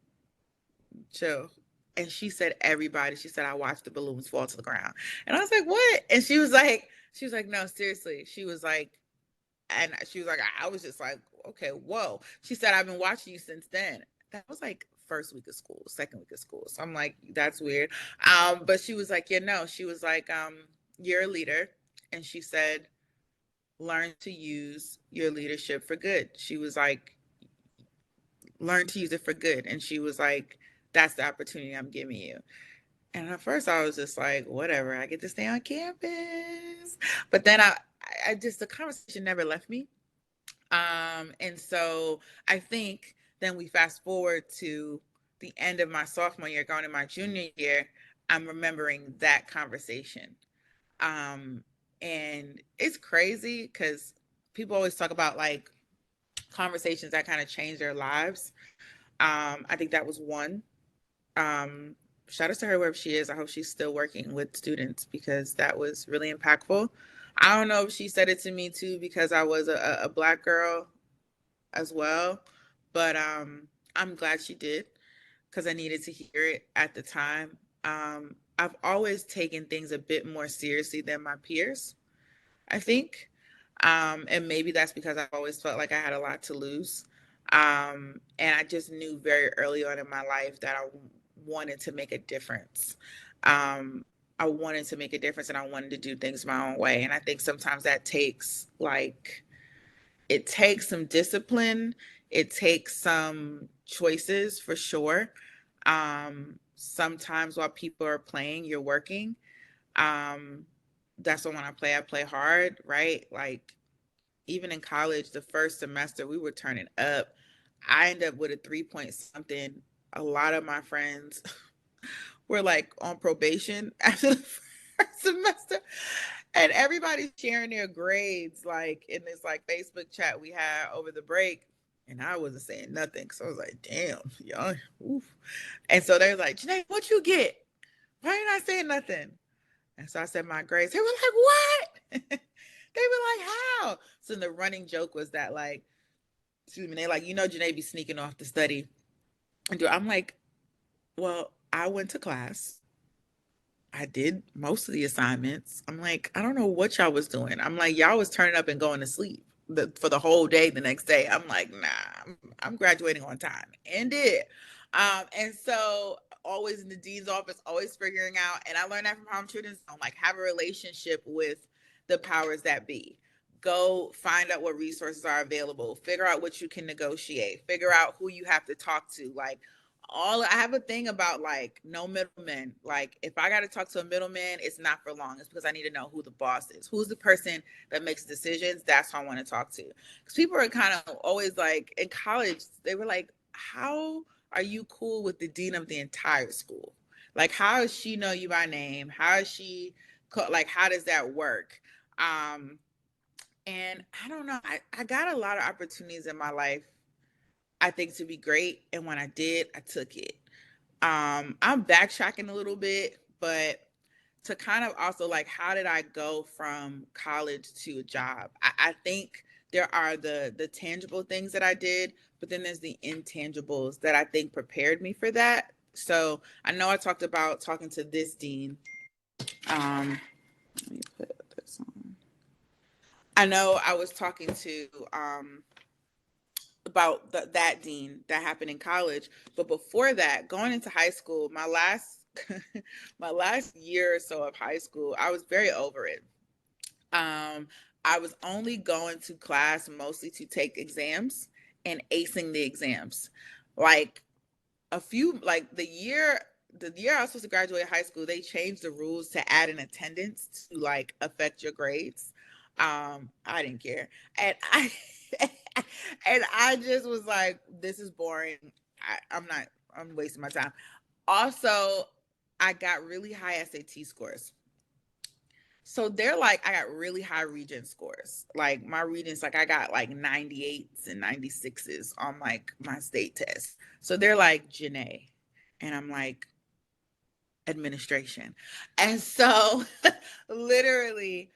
chill. And she said, everybody, she said, I watched the balloons fall to the ground. And I was like, what? And she was like, no, seriously. She was like, I was just like, okay, whoa. She said, I've been watching you since then. That was like first week of school, second week of school. So I'm like, that's weird. But she was like, yeah, no. She was like, you're a leader. And she said, learn to use your leadership for good. She was like, learn to use it for good. And she was like, that's the opportunity I'm giving you. And at first I was just like, whatever, I get to stay on campus. But then I just, the conversation never left me. And so I think then we fast forward to the end of my sophomore year, going to my junior year, I'm remembering that conversation. Um, and it's crazy because people always talk about like conversations that kind of change their lives. I think that was one. Um, Shout out to her wherever she is. I hope she's still working with students because that was really impactful. I don't know if she said it to me too because I was a black girl as well, but I'm glad she did because I needed to hear it at the time. I've always taken things a bit more seriously than my peers, I think. And maybe that's because I've always felt like I had a lot to lose. And I just knew very early on in my life that I wanted to make a difference. Um, I wanted to make a difference and I wanted to do things my own way. And I think sometimes that takes like, it takes some discipline, it takes some choices for sure. Sometimes while people are playing, you're working. Um, that's why when I play hard, right? Like even in college, the first semester we were turning up. I ended up with a 3 point something. A lot of my friends were like on probation after the first semester. And everybody's sharing their grades like in this like Facebook chat we had over the break. And I wasn't saying nothing. So I was like, damn, y'all. Oof. And so they were like, Junae, what you get? Why are you not saying nothing? And so I said my grades. They were like, what? They were like, how? So the running joke was that like, excuse me, they like, Junae be sneaking off to study. And I'm like, well, I went to class. I did most of the assignments. I'm like, I don't know what y'all was doing. I'm like, y'all was turning up and going to sleep for the whole day the next day. I'm like, nah, I'm graduating on time and did. And so always in the dean's office, always figuring out, and I learned that from Harlem Children's Home, like have a relationship with the powers that be. Go find out what resources are available, figure out what you can negotiate, figure out who you have to talk to. Like I have a thing about like no middlemen. Like if I got to talk to a middleman, it's not for long. It's because I need to know who the boss is, who's the person that makes decisions. That's who I want to talk to. Because people are kind of always like in college, they were like, "How are you cool with the dean of the entire school? Like, how does she know you by name? How is she like? How does that work?" Um, and I don't know. I got a lot of opportunities in my life I think to be great. And when I did, I took it. I'm backtracking a little bit, but to kind of also like, how did I go from college to a job? I think there are the tangible things that I did, but then there's the intangibles that I think prepared me for that. So I know I talked about talking to this dean. Let me put this on. I know I was talking to about that dean that happened in college, but before that, going into high school, my last my last year or so of high school, I was very over it. Um, I was only going to class mostly to take exams and acing the exams. Like the year I was supposed to graduate high school, they changed the rules to add an attendance to like affect your grades. I didn't care. And I and I just was like, this is boring. I'm wasting my time. Also, I got really high SAT scores. So they're like, I got really high Regent scores. Like my Regents, like I got like 98s and 96s on like my state test. So they're like, Junae. And I'm like, administration. And so literally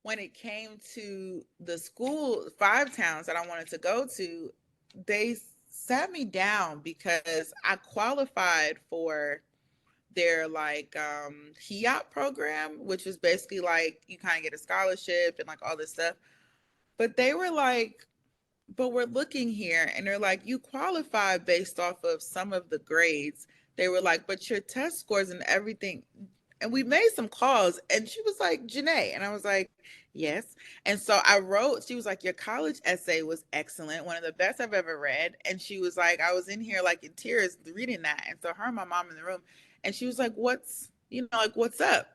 when it came to the school, 5 towns that I wanted to go to, they sat me down because I qualified for their like HEOP program, which is basically like you kind of get a scholarship and like all this stuff. But they were like, but we're looking here, and they're like, you qualify based off of some of the grades. They were like, but your test scores and everything. And we made some calls, and she was like, Junae. And I was like, yes. And so I wrote, she was like, your college essay was excellent, one of the best I've ever read. And she was like, I was in here like in tears reading that. And so her and my mom in the room, and she was like, like, what's up?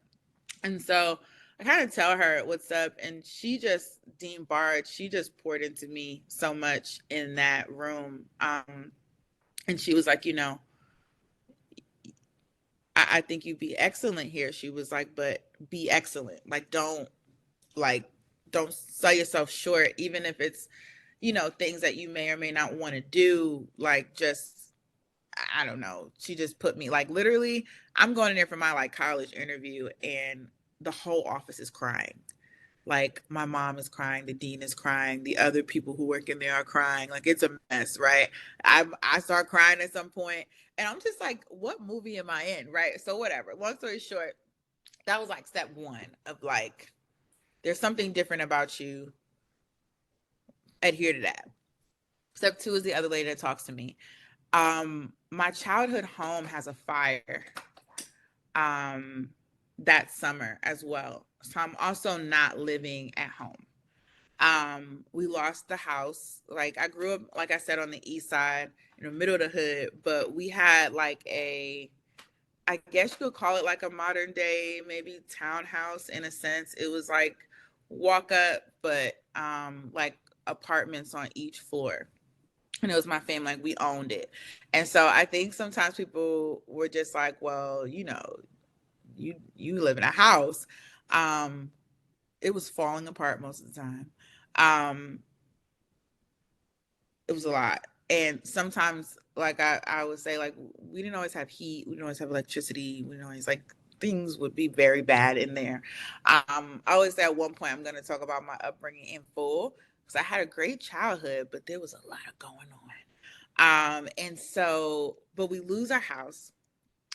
And so I kind of tell her what's up, and she just, Dean Bard, she just poured into me so much in that room. And she was like, I think you'd be excellent here. She was like, but be excellent. Like, don't sell yourself short, even if it's, things that you may or may not want to do. Like, just, I don't know. She just put me like literally, I'm going in there for my like college interview, and the whole office is crying. Like my mom is crying, the dean is crying, the other people who work in there are crying. Like it's a mess, right? I start crying at some point, and I'm just like, what movie am I in, right? So whatever. Long story short, that was like step one of like, there's something different about you. Adhere to that. Step two is the other lady that talks to me. My childhood home has a fire um that summer as well. So I'm also not living at home. We lost the house. Like I grew up, like I said, on the east side, in the middle of the hood, but we had like I guess you could call it like a modern day, maybe townhouse in a sense. It was like walk up, but like apartments on each floor. And it was my family, like we owned it. And so I think sometimes people were just like, well, you live in a house. Um, it was falling apart most of the time. Um, it was a lot. And sometimes, like I would say, like we didn't always have heat, we didn't always have electricity, we didn't always like things would be very bad in there. I always say at one point I'm going to talk about my upbringing in full because I had a great childhood, but there was a lot of going on. And so, but we lose our house,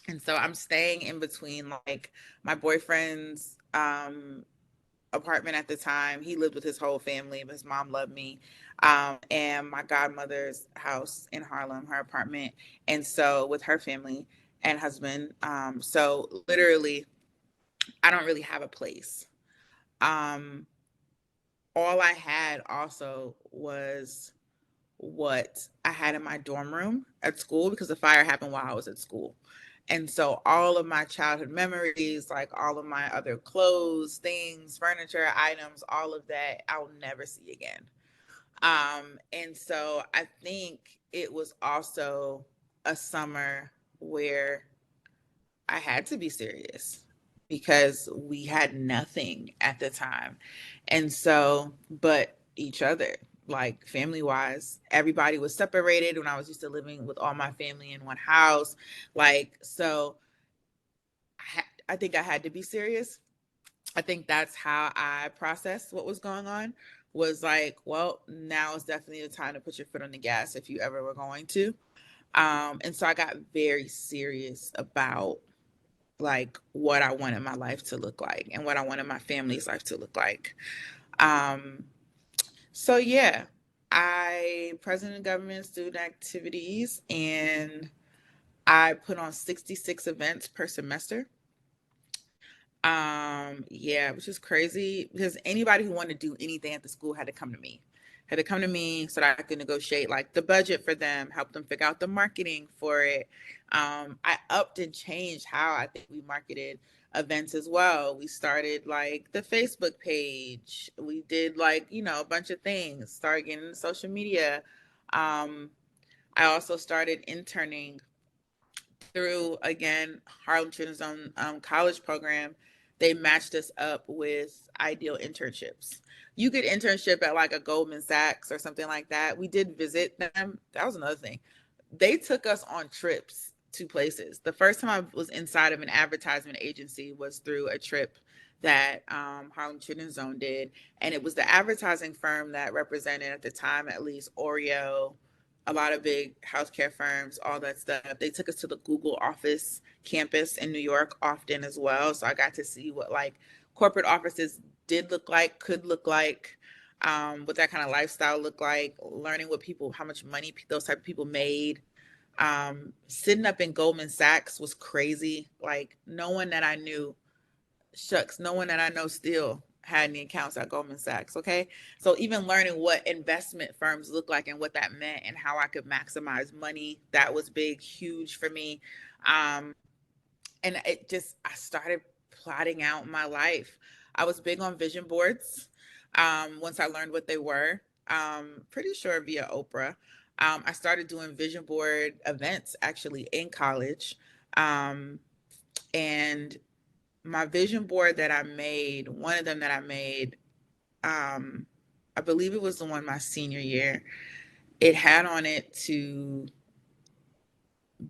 and so I'm staying in between like my boyfriend's apartment at the time. He lived with his whole family, but his mom loved me. And my godmother's house in Harlem, her apartment. And so with her family and husband. So literally, I don't really have a place. Um, all I had also was what I had in my dorm room at school because the fire happened while I was at school. And so all of my childhood memories, like all of my other clothes, things, furniture, items, all of that, I'll never see again. And so I think it was also a summer where I had to be serious because we had nothing at the time. And so, but each other, like family wise, everybody was separated when I was used to living with all my family in one house. Like, so I think I had to be serious. I think that's how I processed what was going on. was like, well, now is definitely the time to put your foot on the gas if you ever were going to. And so I got very serious about like what I wanted my life to look like and what I wanted my family's life to look like. Um, so yeah, I president of government student activities, and I put on 66 events per semester. Yeah, which is crazy because anybody who wanted to do anything at the school had to come to me. Had to come to me so that I could negotiate like the budget for them, help them figure out the marketing for it. I upped and changed how I think we marketed events as well. We started like the Facebook page. We did like, you know, a bunch of things, started getting into social media. Um, I also started interning through again Harlem Children's Zone college program. They matched us up with ideal internships. You could internship at like a Goldman Sachs or something like that. We did visit them. That was another thing. They took us on trips to places. The first time I was inside of an advertisement agency was through a trip that Harlem Children's Zone did, and it was the advertising firm that represented at the time at least Oreo, a lot of big healthcare firms, all that stuff. They took us to the Google office campus in New York often as well. So I got to see what like corporate offices did look like, could look like, what that kind of lifestyle looked like, learning what people, how much money those type of people made. Sitting up in Goldman Sachs was crazy. Like no one that I knew, shucks, no one that I know still had any accounts at Goldman Sachs. Okay. So even learning what investment firms look like and what that meant and how I could maximize money, that was big, huge for me. Um, and it just, I started plotting out my life. I was big on vision boards. Once I learned what they were, pretty sure via Oprah. I started doing vision board events actually in college. Um, and my vision board that I made, one of them that I made, um, I believe it was the one my senior year. It had on it to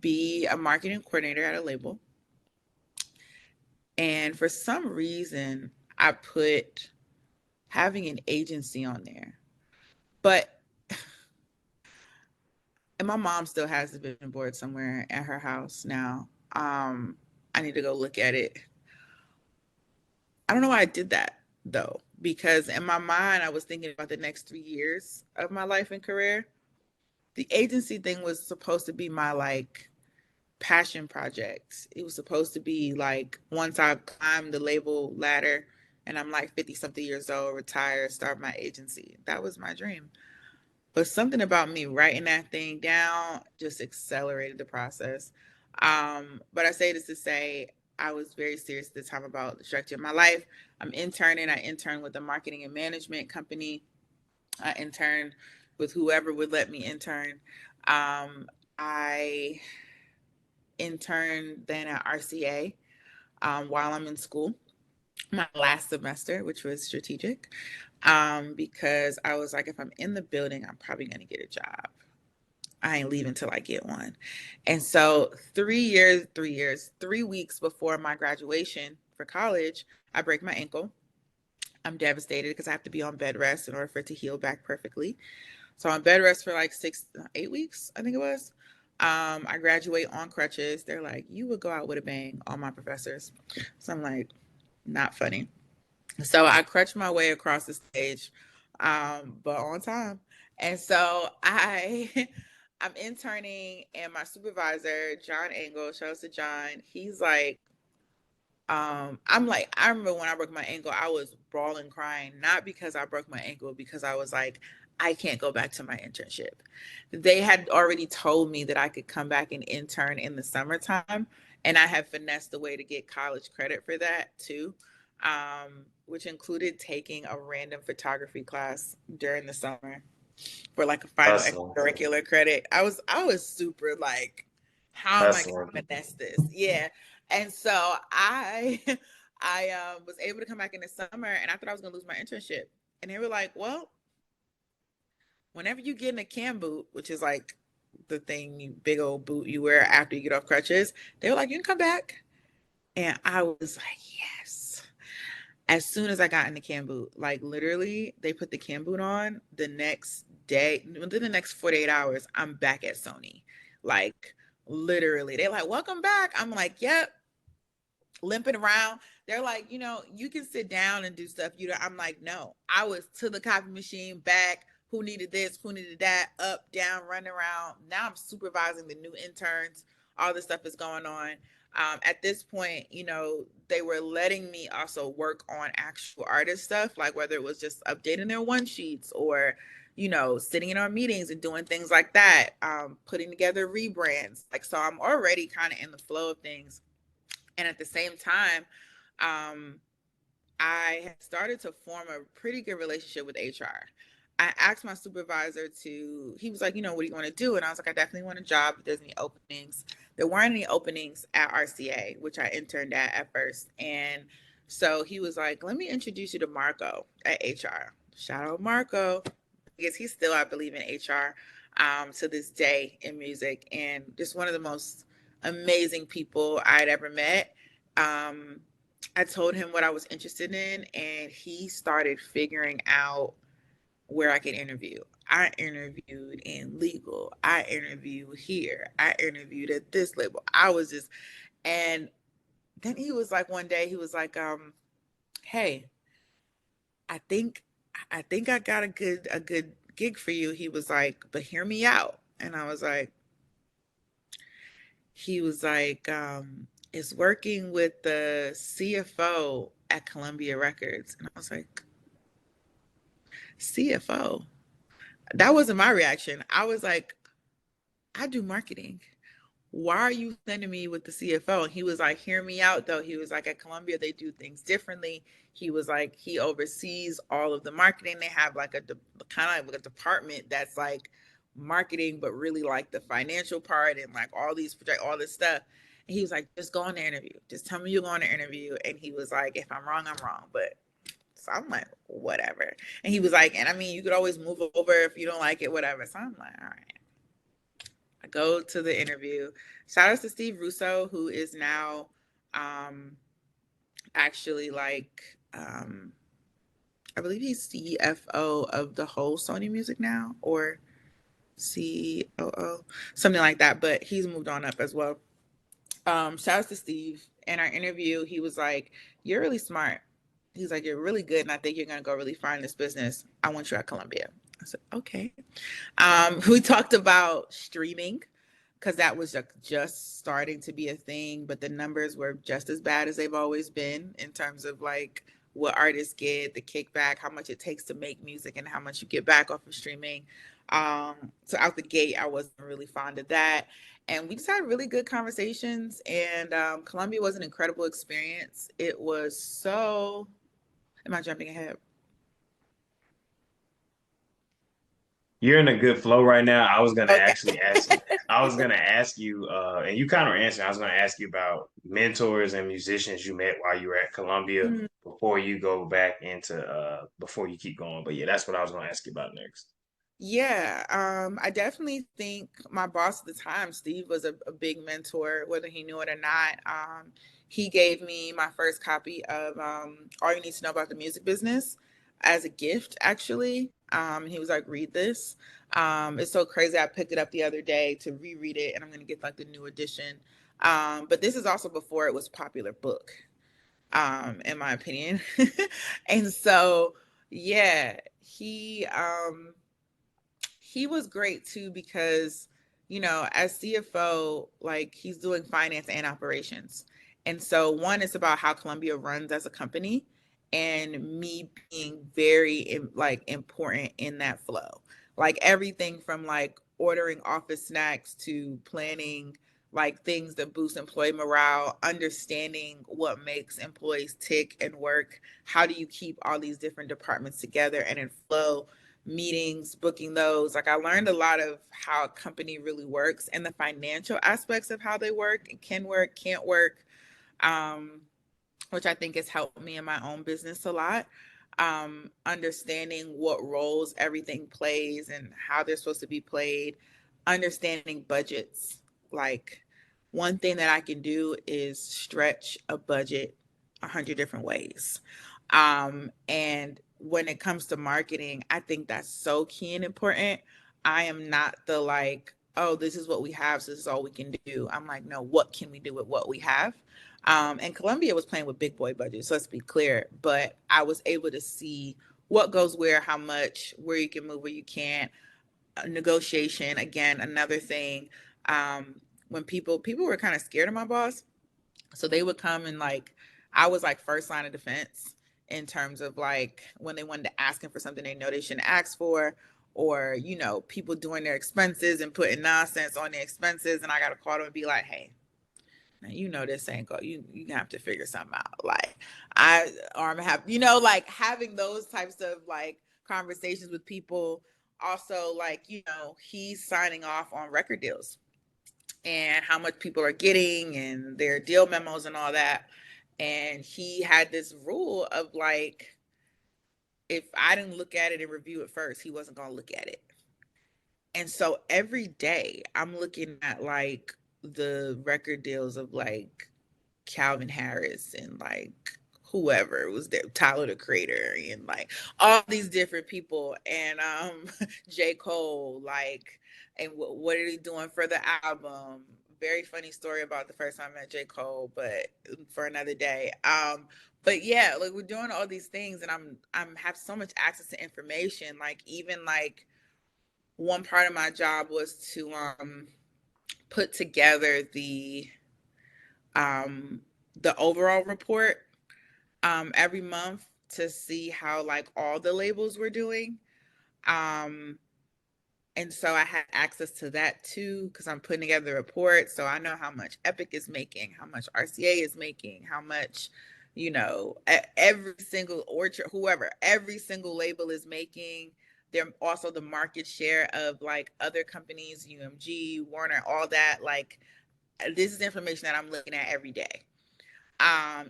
be a marketing coordinator at a label. And for some reason, I put having an agency on there. But and my mom still has the vision board somewhere at her house now. I need to go look at it. I don't know why I did that though, because in my mind, I was thinking about the next 3 years of my life and career. The agency thing was supposed to be my like passion project. It was supposed to be like once I climbed the label ladder and I'm like 50 something years old, retire, start my agency. That was my dream. But something about me writing that thing down just accelerated the process. But I say this to say I was very serious at the time about the structure of my life. I'm interning. I interned with a marketing and management company. I interned with whoever would let me intern. I interned then at RCA while I'm in school, my last semester, which was strategic, because I was like, if I'm in the building, I'm probably going to get a job. I ain't leaving till I get one. And so 3 years, 3 years, 3 weeks before my graduation for college, I break my ankle. I'm devastated because I have to be on bed rest in order for it to heal back perfectly. So I'm on bed rest for like 8 weeks, I think it was. I graduate on crutches. They're like, you would go out with a bang, all my professors. So I'm like, not funny. So I crutch my way across the stage, but on time. And so I'm interning, and my supervisor, John Angle, shout out to John. He's like, I'm like, I remember when I broke my ankle, I was bawling, crying, not because I broke my ankle, because I was like, I can't go back to my internship. They had already told me that I could come back and intern in the summertime, and I had finessed the way to get college credit for that too, which included taking a random photography class during the summer for like a final
Hustling,
extracurricular credit. I was super like, how am I
hustling.
gonna finesse this? Yeah. And so I I was able to come back in the summer, and I thought I was gonna lose my internship. And they were like, well, whenever you get in a cam boot, which is like the thing, you big old boot you wear after you get off crutches, they were like, you can come back. And I was like, yes. As soon as I got in the cam boot, like literally, they put the cam boot on the next day. Within the next 48 hours, I'm back at Sony. Like literally, they're like, "Welcome back." I'm like, "Yep." Limping around. They're like, you can sit down and do stuff. I'm like, no. I was to the copy machine, back. Who needed this? Who needed that? Up, down, running around. Now I'm supervising the new interns. All this stuff is going on. At this point, they were letting me also work on actual artist stuff, like whether it was just updating their one sheets or, sitting in our meetings and doing things like that, putting together rebrands. Like, so I'm already kind of in the flow of things. And at the same time, I had started to form a pretty good relationship with HR. I asked my supervisor he was like, what do you want to do? And I was like, I definitely want a job if there's any openings. There weren't any openings at RCA, which I interned at first. And so he was like, let me introduce you to Marco at HR. Shout out Marco. I guess he's still, I believe, in HR to this day in music, and just one of the most amazing people I'd ever met. I told him what I was interested in, and he started figuring out where I could interview. I interviewed in legal. I interviewed here. I interviewed at this label. And then he was like, one day, he was like, hey, I think I got a good gig for you. He was like, but hear me out. And he was like, is working with the CFO at Columbia Records. And I was like, CFO? That wasn't my reaction. I was like, I do marketing. Why are you sending me with the CFO? And he was like, hear me out though. He was like, at Columbia, they do things differently. He was like, he oversees all of the marketing. They have like kind of like a department that's like marketing, but really like the financial part and like all this stuff. And he was like, just go on the interview. Just tell me you're going to interview. And he was like, if I'm wrong, I'm wrong. But so I'm like, whatever. And he was like, and I mean, you could always move over if you don't like it, whatever. So I'm like, all right. I go to the interview. Shout out to Steve Russo, who is now actually I believe he's CFO of the whole Sony Music now, or COO, something like that. But he's moved on up as well. Shout out to Steve. In our interview, he was like, "You're really smart." He's like, "You're really good, and I think you're gonna go really far in this business. I want you at Columbia." I said, "Okay." We talked about streaming because that was just starting to be a thing, but the numbers were just as bad as they've always been in terms of like what artists get, the kickback, how much it takes to make music, and how much you get back off of streaming. So out the gate, I wasn't really fond of that. And we just had really good conversations. And Columbia was an incredible experience. It was so. Am I jumping ahead?
You're in a good flow right now.
Okay.
I was gonna ask you, and you kind of answered. I was gonna ask you about mentors and musicians you met while you were at Columbia before you go back into before you keep going. But yeah, that's what I was gonna ask you about next.
Yeah, I definitely think my boss at the time, Steve, was a big mentor, whether he knew it or not. He gave me my first copy of All You Need to Know About the Music Business as a gift, actually. He was like, read this. It's so crazy. I picked it up the other day to reread it, and I'm going to get like the new edition. But this is also before it was a popular book, in my opinion. And so, yeah, he was great too because, as CFO, like he's doing finance and operations. And so one is about how Columbia runs as a company and me being very like important in that flow. Like everything from like ordering office snacks to planning like things that boost employee morale, understanding what makes employees tick and work. How do you keep all these different departments together and in flow? Meetings, booking those. Like I learned a lot of how a company really works and the financial aspects of how they work and can work, can't work, um, which I think has helped me in my own business a lot. Understanding what roles everything plays and how they're supposed to be played, understanding budgets. Like one thing that I can do is stretch a budget 100 different ways. And when it comes to marketing, I think that's so key and important. I am not the like, oh, this is what we have, so this is all we can do. I'm like, no, what can we do with what we have? And Columbia was playing with big boy budgets, so let's be clear. But I was able to see what goes where, how much, where you can move, where you can't. Negotiation, again, another thing. When people were kind of scared of my boss, so they would come and like I was like first line of defense in terms of like when they wanted to ask him for something they know they shouldn't ask for, or people doing their expenses and putting nonsense on the expenses, and I got to call them and be like, hey, now this ain't go. You have to figure something out. Like I'm have like having those types of like conversations with people. Also, like he's signing off on record deals and how much people are getting and their deal memos and all that. And he had this rule of like, if I didn't look at it and review it first, he wasn't going to look at it. And so every day I'm looking at like the record deals of like Calvin Harris and like whoever was there, Tyler the Creator, and like all these different people, and J. Cole, like, and what are they doing for the album? Very funny story about the first time I met J. Cole, but for another day. But yeah, like we're doing all these things, and I'm have so much access to information. Like even like one part of my job was to put together um the overall report every month to see how like all the labels were doing. Um, and so I had access to that too because I'm putting together the report. So I know how much Epic is making, how much RCA is making, how much, every single orchard, whoever, every single label is making. They're also the market share of like other companies, UMG, Warner, all that. Like this is information that I'm looking at every day.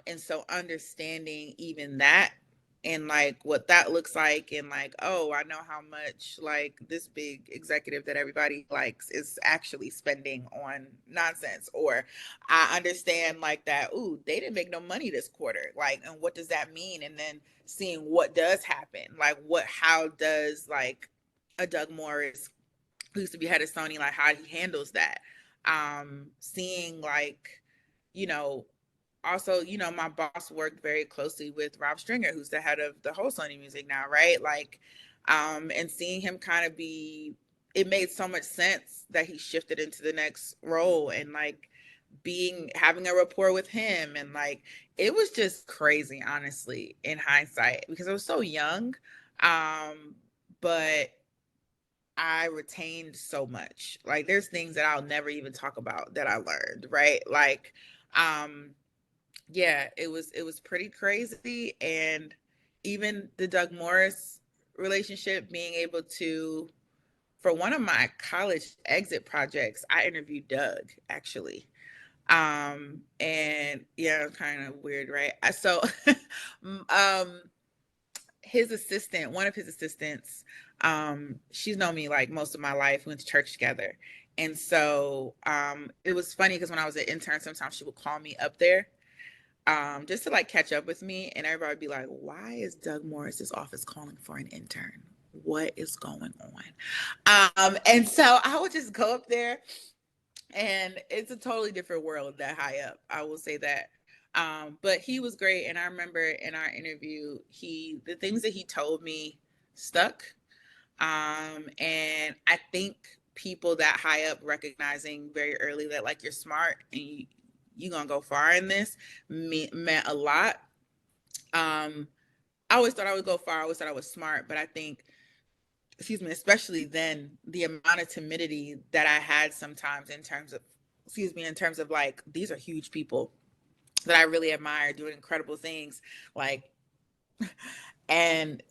And so understanding even that and like what that looks like, and like, oh, I know how much like this big executive that everybody likes is actually spending on nonsense, or I understand like that, ooh, they didn't make no money this quarter, like, and what does that mean? And then seeing what does happen, like how does like a Doug Morris who used to be head of Sony, like how he handles that. Seeing like, you know, also, my boss worked very closely with Rob Stringer, who's the head of the whole Sony Music now, right? Like, and seeing him kind of it made so much sense that he shifted into the next role, and like having a rapport with him, and like it was just crazy, honestly, in hindsight, because I was so young. But I retained so much. Like there's things that I'll never even talk about that I learned, right? Like, um, yeah, it was pretty crazy. And even the Doug Morris relationship, being able to, for one of my college exit projects, I interviewed Doug actually. And yeah, kind of weird, right? So um his assistant, one of his assistants, she's known me like most of my life. We went to church together. And so it was funny because when I was an intern, sometimes she would call me up there just to like catch up with me, and everybody would be like, why is Doug Morris's office calling for an intern? What is going on? And so I would just go up there, and it's a totally different world that high up, I will say that. But he was great, and I remember in our interview, the things that he told me stuck. And I think people that high up recognizing very early that like you're smart and you're gonna go far in this meant a lot. I always thought I would go far. I always thought I was smart, but I think, excuse me, especially then, the amount of timidity that I had sometimes in terms of, excuse me, in terms of like, these are huge people that I really admire doing incredible things. Like, and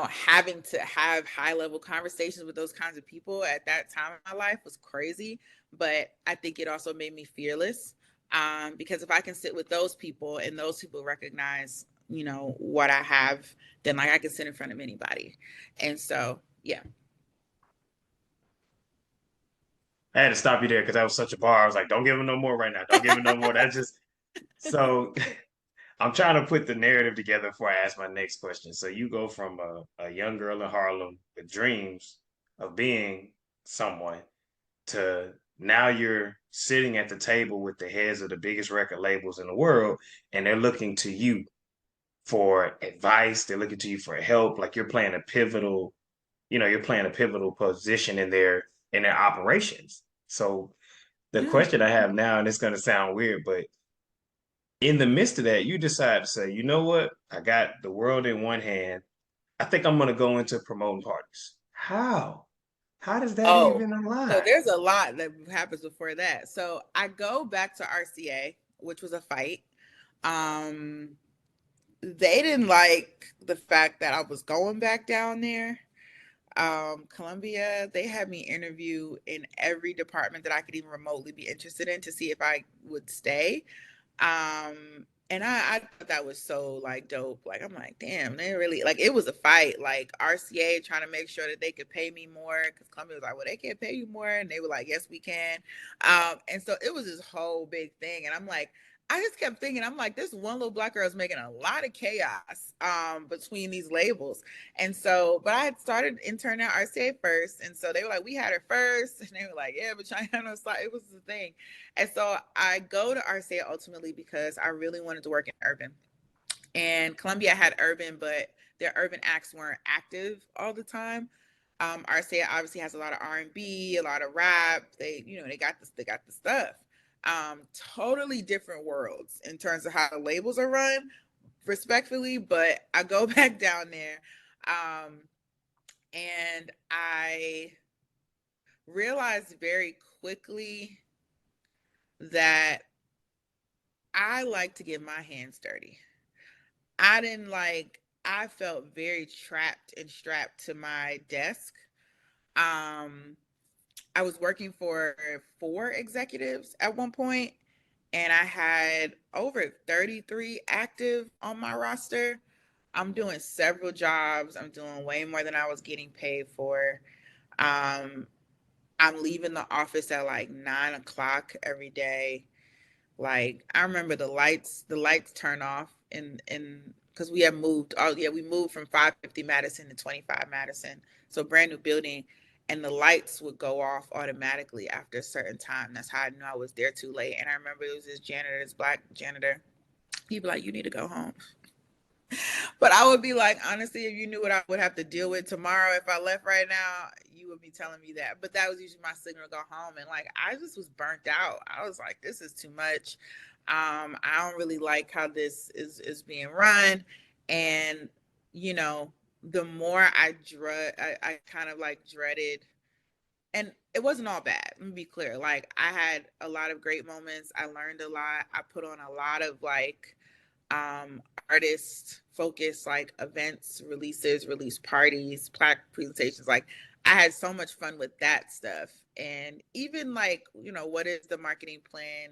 having to have high level conversations with those kinds of people at that time in my life was crazy, but I think it also made me fearless, because if I can sit with those people and those people recognize what I have, then like I can sit in front of anybody. And so yeah.
I had to stop you there because that was such a bar. I was like, don't give him no more right now. Don't give him no more. That's just so I'm trying to put the narrative together before I ask my next question. So you go from a young girl in Harlem with dreams of being someone to now you're sitting at the table with the heads of the biggest record labels in the world, and they're looking to you for advice. They're looking to you for help. Like you're playing a pivotal position in their operations. So the
Yeah.
question I have now, and it's going to sound weird, but in the midst of that, you decide to say, you know what? I got the world in one hand. I think I'm going to go into promoting parties. How? How does that
Oh,
even
so
align?
there's a lot that happens before that. So I go back to RCA, which was a fight. Um, they didn't like the fact that I was going back down there. Columbia, they had me interview in every department that I could even remotely be interested in to see if I would stay. And I thought that was so like dope. Like I'm like, damn, they really like it was a fight. Like RCA trying to make sure that they could pay me more because Columbia was like, well, they can't pay you more, and they were like, yes, we can. And so it was this whole big thing, and I'm like, I just kept thinking, I'm like, this one little black girl is making a lot of chaos between these labels. And so, but I had started interning at RCA first. And so they were like, we had her first. And they were like, yeah, but China, it was the thing. And so I go to RCA ultimately because I really wanted to work in urban. And Columbia had urban, but their urban acts weren't active all the time. RCA obviously has a lot of R&B, a lot of rap. They got this, they got the stuff. Totally different worlds in terms of how the labels are run, respectfully. But I go back down there, um, and I realized very quickly that I like to get my hands dirty. I didn't like, I felt very trapped and strapped to my desk. Um, I was working for four executives at one point, and I had over 33 active on my roster. I'm doing several jobs. I'm doing way more than I was getting paid for. Um, I'm leaving the office at like 9 o'clock every day. Like I remember the lights turn off in because we have moved. Oh yeah, we moved from 550 Madison to 25 Madison, so brand new building, and the lights would go off automatically after a certain time. That's how I knew I was there too late. And I remember it was this janitor, this black janitor. He'd be like, "You need to go home." But I would be like, honestly, if you knew what I would have to deal with tomorrow if I left right now, you would be telling me that. But that was usually my signal to go home. And like, I just was burnt out. I was like, this is too much. I don't really like how this is being run. And, you know, the more I kind of like dreaded, and it wasn't all bad. Let me be clear. Like, I had a lot of great moments. I learned a lot. I put on a lot of like, artist focused like events, releases, release parties, plaque presentations. Like I had so much fun with that stuff. And even like, what is the marketing plan,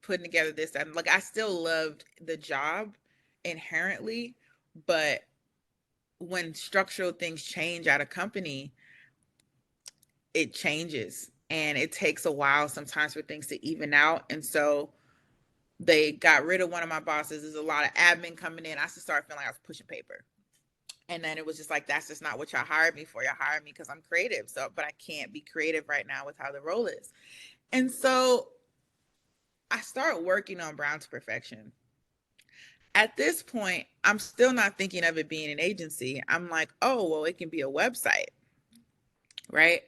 putting together this, and like I still loved the job inherently, but when structural things change at a company, it changes and it takes a while sometimes for things to even out. And so they got rid of one of my bosses. There's a lot of admin coming in. I just started feeling like I was pushing paper. And then it was just like, that's just not what y'all hired me for. Y'all hired me because I'm creative. So, but I can't be creative right now with how the role is. And so I started working on Brown to Perfection. At this point, I'm still not thinking of it being an agency. I'm like, oh, well, it can be a website, right?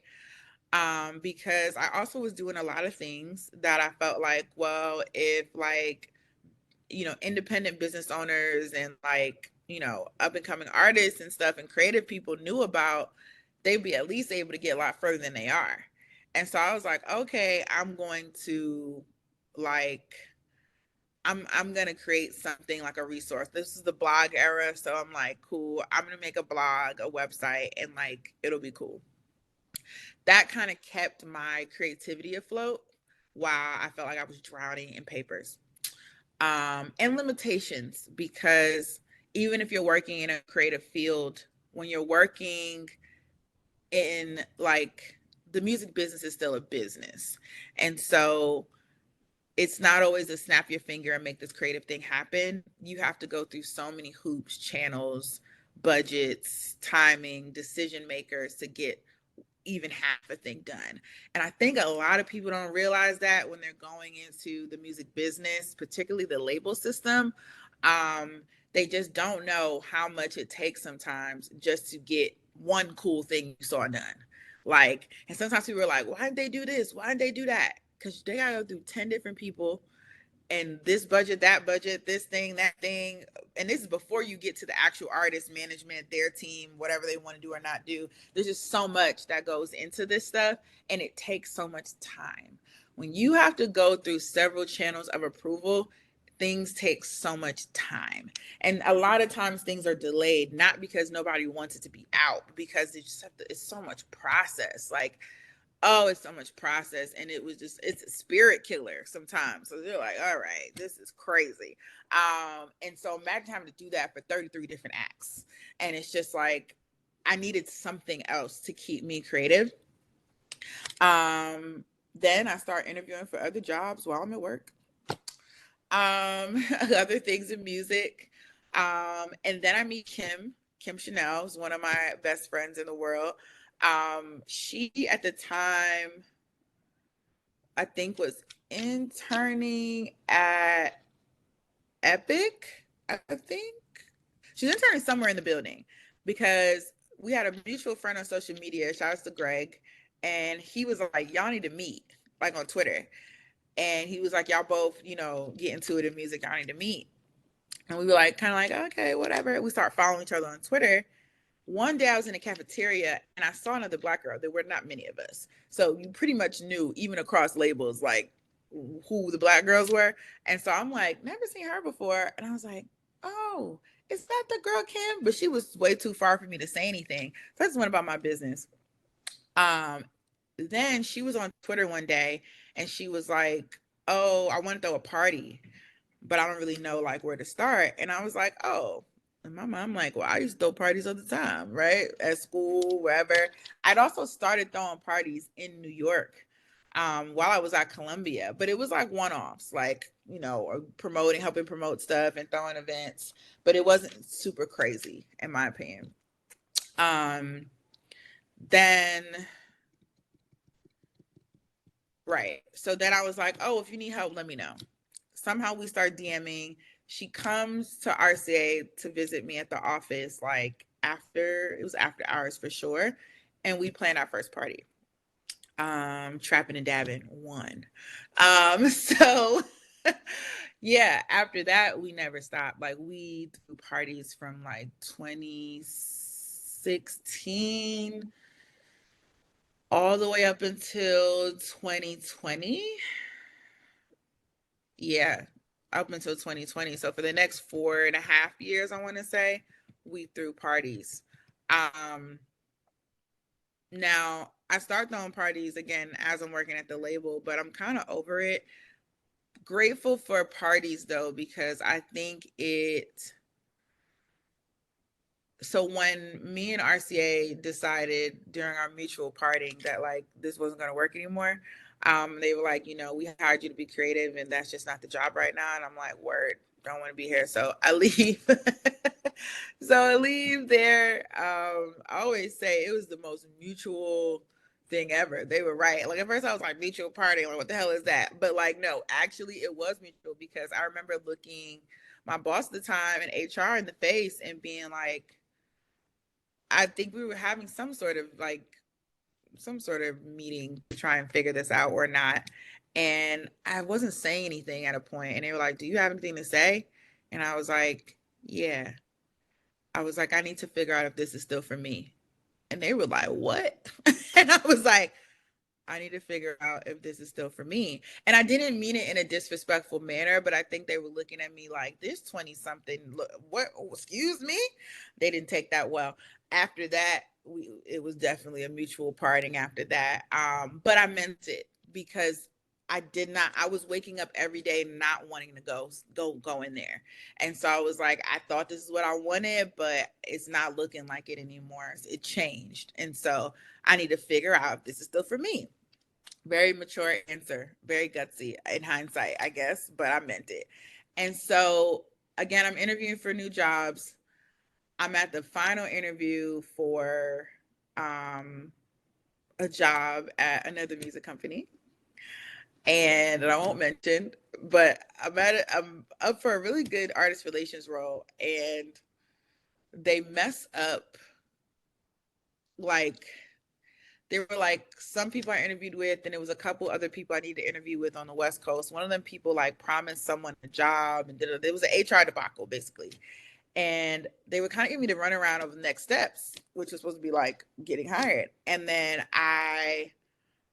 Because I also was doing a lot of things that I felt like, well, if like independent business owners and like, up and coming artists and stuff and creative people knew about, they'd be at least able to get a lot further than they are. And so I was like, okay, I'm going to like I'm gonna create something like a resource. This is the blog era, so I'm like, cool. I'm gonna make a blog, a website, and like it'll be cool. That kind of kept my creativity afloat while I felt like I was drowning in papers. And limitations, because even if you're working in a creative field, when you're working in like the music business is still a business. And so it's not always a snap your finger and make this creative thing happen. You have to go through so many hoops, channels, budgets, timing, decision makers to get even half a thing done. And I think a lot of people don't realize that when they're going into the music business, particularly the label system. They just don't know how much it takes sometimes just to get one cool thing you saw done. Like, and sometimes people are like, why didn't they do this? Why didn't they do that? Because they gotta go through 10 different people and this budget, that budget, this thing, that thing. And this is before you get to the actual artist management, their team, whatever they want to do or not do. There's just so much that goes into this stuff, and it takes so much time. When you have to go through several channels of approval, things take so much time. And a lot of times things are delayed, not because nobody wants it to be out, because they just have to, it's so much process. Like, oh, it's so much process, and it's a spirit killer sometimes. So they're like, all right, this is crazy. And so imagine having to do that for 33 different acts. And it's just like, I needed something else to keep me creative. Then I start interviewing for other jobs while I'm at work. Other things in music. And then I meet Kim Chanel, who's one of my best friends in the world. She at the time, I think, was interning at Epic. I think she was interning somewhere in the building because we had a mutual friend on social media. Shout out to Greg, and he was like, "Y'all need to meet," like on Twitter. And he was like, "Y'all both, get into it in music. Y'all need to meet." And we were like, kind of like, okay, whatever. We start following each other on Twitter. One day I was in a cafeteria and I saw another Black girl. There were not many of us. So you pretty much knew, even across labels, like who the Black girls were. And so I'm like, never seen her before. And I was like, oh, is that the girl Kim? But she was way too far for me to say anything. So I just went about my business. Then she was on Twitter one day and she was like, oh, I want to throw a party, but I don't really know like where to start. And I was like, oh, and my mom like, well, I used to throw parties all the time, right? At school, wherever. I'd also started throwing parties in New York while I was at Columbia, but it was like one-offs, like, promoting, helping promote stuff and throwing events, but it wasn't super crazy in my opinion. Then Right. So then I was like, oh, if you need help, let me know. Somehow we start DMing. She comes to RCA to visit me at the office, like it was after hours for sure. And we planned our first party. Trapping and dabbing one. So yeah, after that, we never stopped. Like we threw parties from like 2016 all the way up until 2020. Yeah, up until 2020. So for the next 4.5 years, I want to say, we threw parties. Now I start throwing parties again as I'm working at the label, but I'm kind of over it. Grateful for parties though, because I think so when me and RCA decided during our mutual parting that like this wasn't going to work anymore, they were like, we hired you to be creative and that's just not the job right now. And I'm like, word, don't want to be here. So I leave. So I leave there. I always say it was the most mutual thing ever. They were right. Like at first I was like mutual parting, like what the hell is that? But like no, actually it was mutual because I remember looking my boss at the time in HR in the face and being like, I think we were having some sort of meeting to try and figure this out or not. And I wasn't saying anything at a point, and they were like, "Do you have anything to say?" And I was like, "Yeah." I was like, "I need to figure out if this is still for me." And they were like, "What?" And I was like, I need to figure out if this is still for me. And I didn't mean it in a disrespectful manner, but I think they were looking at me like this 20 something. What? Excuse me? They didn't take that well. After that, it was definitely a mutual parting after that. But I meant it because I was waking up every day not wanting to go in there. And so I was like, I thought this is what I wanted, but it's not looking like it anymore. It changed. And so I need to figure out if this is still for me. Very mature answer, very gutsy in hindsight, I guess, but I meant it. And so, again, I'm interviewing for new jobs. I'm at the final interview for um, a job at another music company, and I won't mention, but I'm up for a really good artist relations role, and they mess up like there were like some people I interviewed with, and there was a couple other people I need to interview with on the West Coast. One of them people like promised someone a job, and there was an HR debacle basically, and they were kind of giving me the runaround of the next steps, which was supposed to be like getting hired. And then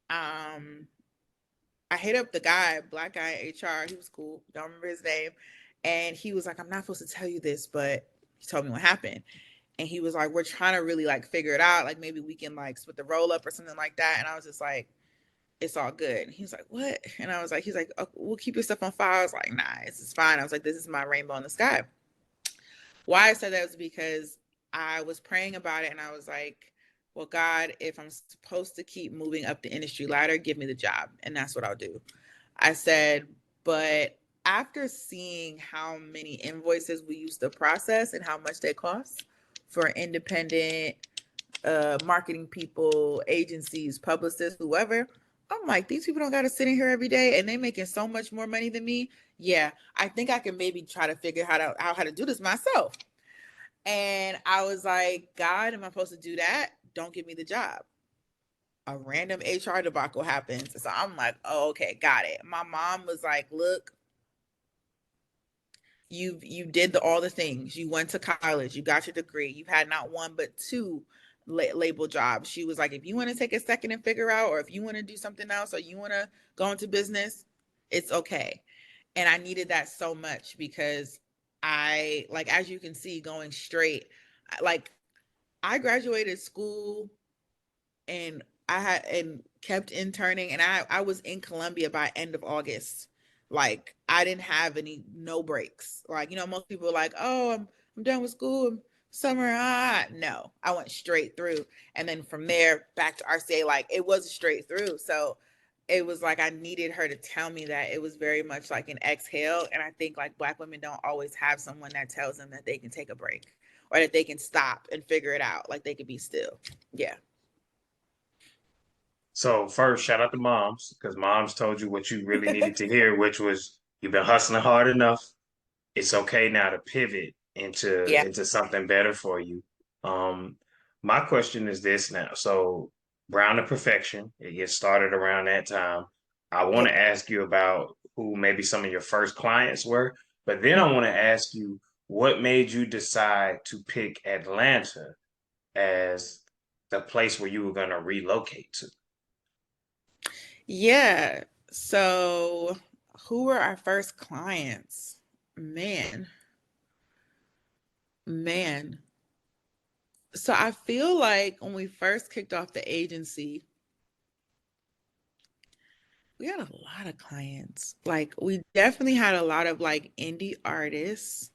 um, I hit up the guy, black guy in HR. He was cool. Don't remember his name, and he was like, "I'm not supposed to tell you this, but he told me what happened." And he was like, "We're trying to really like figure it out. Like maybe we can like split the roll up or something like that." And I was just like, "It's all good." And he was like, "What?" And I was like, "He's like, oh, we'll keep your stuff on file." I was like, "Nah, it's fine." I was like, "This is my rainbow in the sky." Why I said that was because I was praying about it, and I was like, "Well, God, if I'm supposed to keep moving up the industry ladder, give me the job, and that's what I'll do." I said, but after seeing how many invoices we used to process and how much they cost for independent marketing people, agencies, publicists, whoever, I'm like, these people don't got to sit in here every day and they making so much more money than me. Yeah, I think I can maybe try to figure out how to do this myself. And I was like, God, am I supposed to do that? Don't give me the job. A random HR debacle happens. So I'm like, oh, okay, got it. My mom was like, look, you did all the things. You went to college, you got your degree, you've had not one but two label jobs. She was like, if you want to take a second and figure out, or if you want to do something else, or you want to go into business, it's okay. And I needed that so much because I, like, as you can see, going straight, like, I graduated school and I had and kept interning, and I was in Columbia by end of August. Like, I didn't have any no breaks. Like, most people are like, "Oh, I'm done with school. Summer." No, I went straight through, and then from there back to RCA. Like, it was straight through. So it was like I needed her to tell me that it was very much like an exhale. And I think like Black women don't always have someone that tells them that they can take a break or that they can stop and figure it out. Like, they could be still. Yeah.
So first, shout out to moms because moms told you what you really needed to hear, which was you've been hustling hard enough. It's okay now to pivot into
Yeah.
something better for you. Um, my question is this now. So Brown to Perfection, it gets started around that time. I want
Yep.
to ask you about who maybe some of your first clients were, but then I want to ask you what made you decide to pick Atlanta as the place where you were going to relocate to.
Yeah. So, who were our first clients? Man, man. So, I feel like when we first kicked off the agency, we had a lot of clients. Like, we definitely had a lot of like indie artists.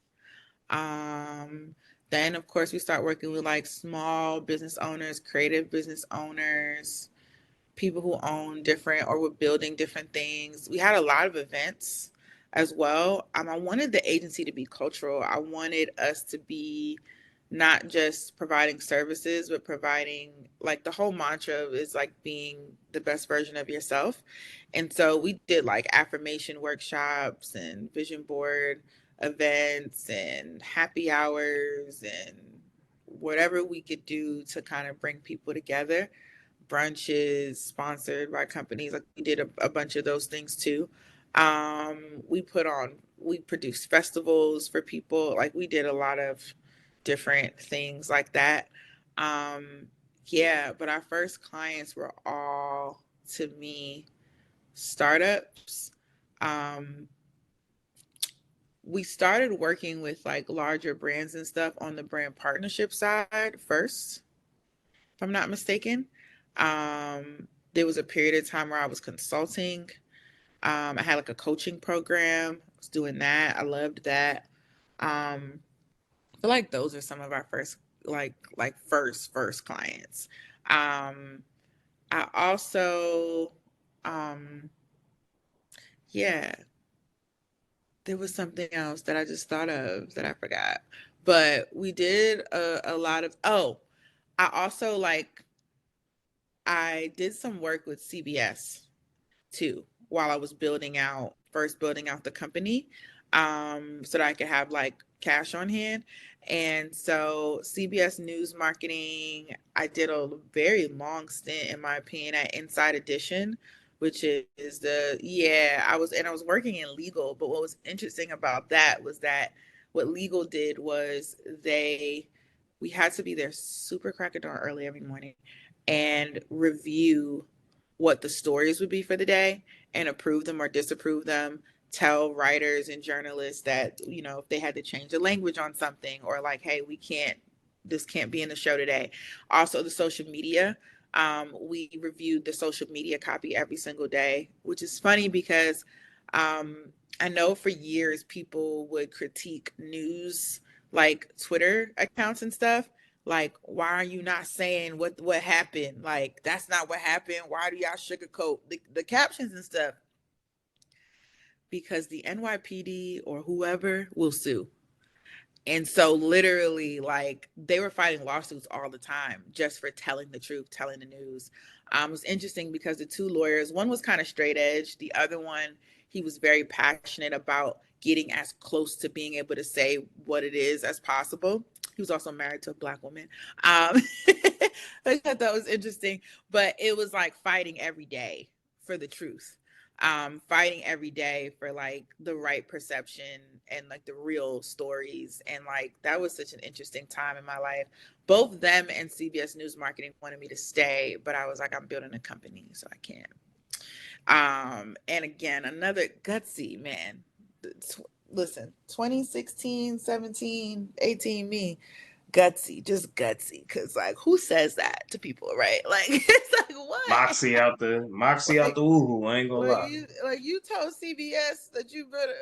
Um, then, of course, we start working with like small business owners, creative business owners, people who own different or were building different things. We had a lot of events as well. I wanted the agency to be cultural. I wanted us to be not just providing services, but providing, like, the whole mantra is like being the best version of yourself. And so we did like affirmation workshops and vision board events and happy hours and whatever we could do to kind of bring people together, brunches sponsored by companies. Like, we did a bunch of those things too. We produced festivals for people. Like, we did a lot of different things like that. Um, yeah, but our first clients were all, to me, startups. Um, we started working with like larger brands and stuff on the brand partnership side first, if I'm not mistaken. There was a period of time where I was consulting. I had like a coaching program. I was doing that. I loved that. Um, I feel like those are some of our first, first clients. I also Um, yeah, there was something else that I just thought of that I forgot. But we did a lot of, oh, I also like, I did some work with CBS too while I was building out the company, so that I could have like cash on hand. And so CBS News Marketing, I did a very long stint, in my opinion, at Inside Edition, which is I was working in legal, but what was interesting about that was that what legal did was we had to be there super crack of dawn early every morning and review what the stories would be for the day and approve them or disapprove them, tell writers and journalists that, if they had to change the language on something, or like, hey, this can't be in the show today. Also, the social media. We reviewed the social media copy every single day, which is funny because I know for years people would critique news, like Twitter accounts and stuff, like, why are you not saying what happened? Like, that's not what happened. Why do y'all sugarcoat the captions and stuff? Because the NYPD or whoever will sue. And so literally, like, they were fighting lawsuits all the time just for telling the truth, telling the news. It was interesting because the two lawyers, one was kind of straight edge, the other one, he was very passionate about getting as close to being able to say what it is as possible. He was also married to a Black woman. I thought that was interesting, but it was like fighting every day for the truth, fighting every day for like the right perception and like the real stories. And like that was such an interesting time in my life. Both them and CBS News Marketing wanted me to stay, but I was like, I'm building a company, so I can't. And again, another gutsy man. Listen, 2016, 17, 18, me, gutsy, just gutsy. Cause like, who says that to people, right? Like, it's like, what?
Moxie out the
Like,
woohoo. I ain't gonna lie.
you told CBS that you better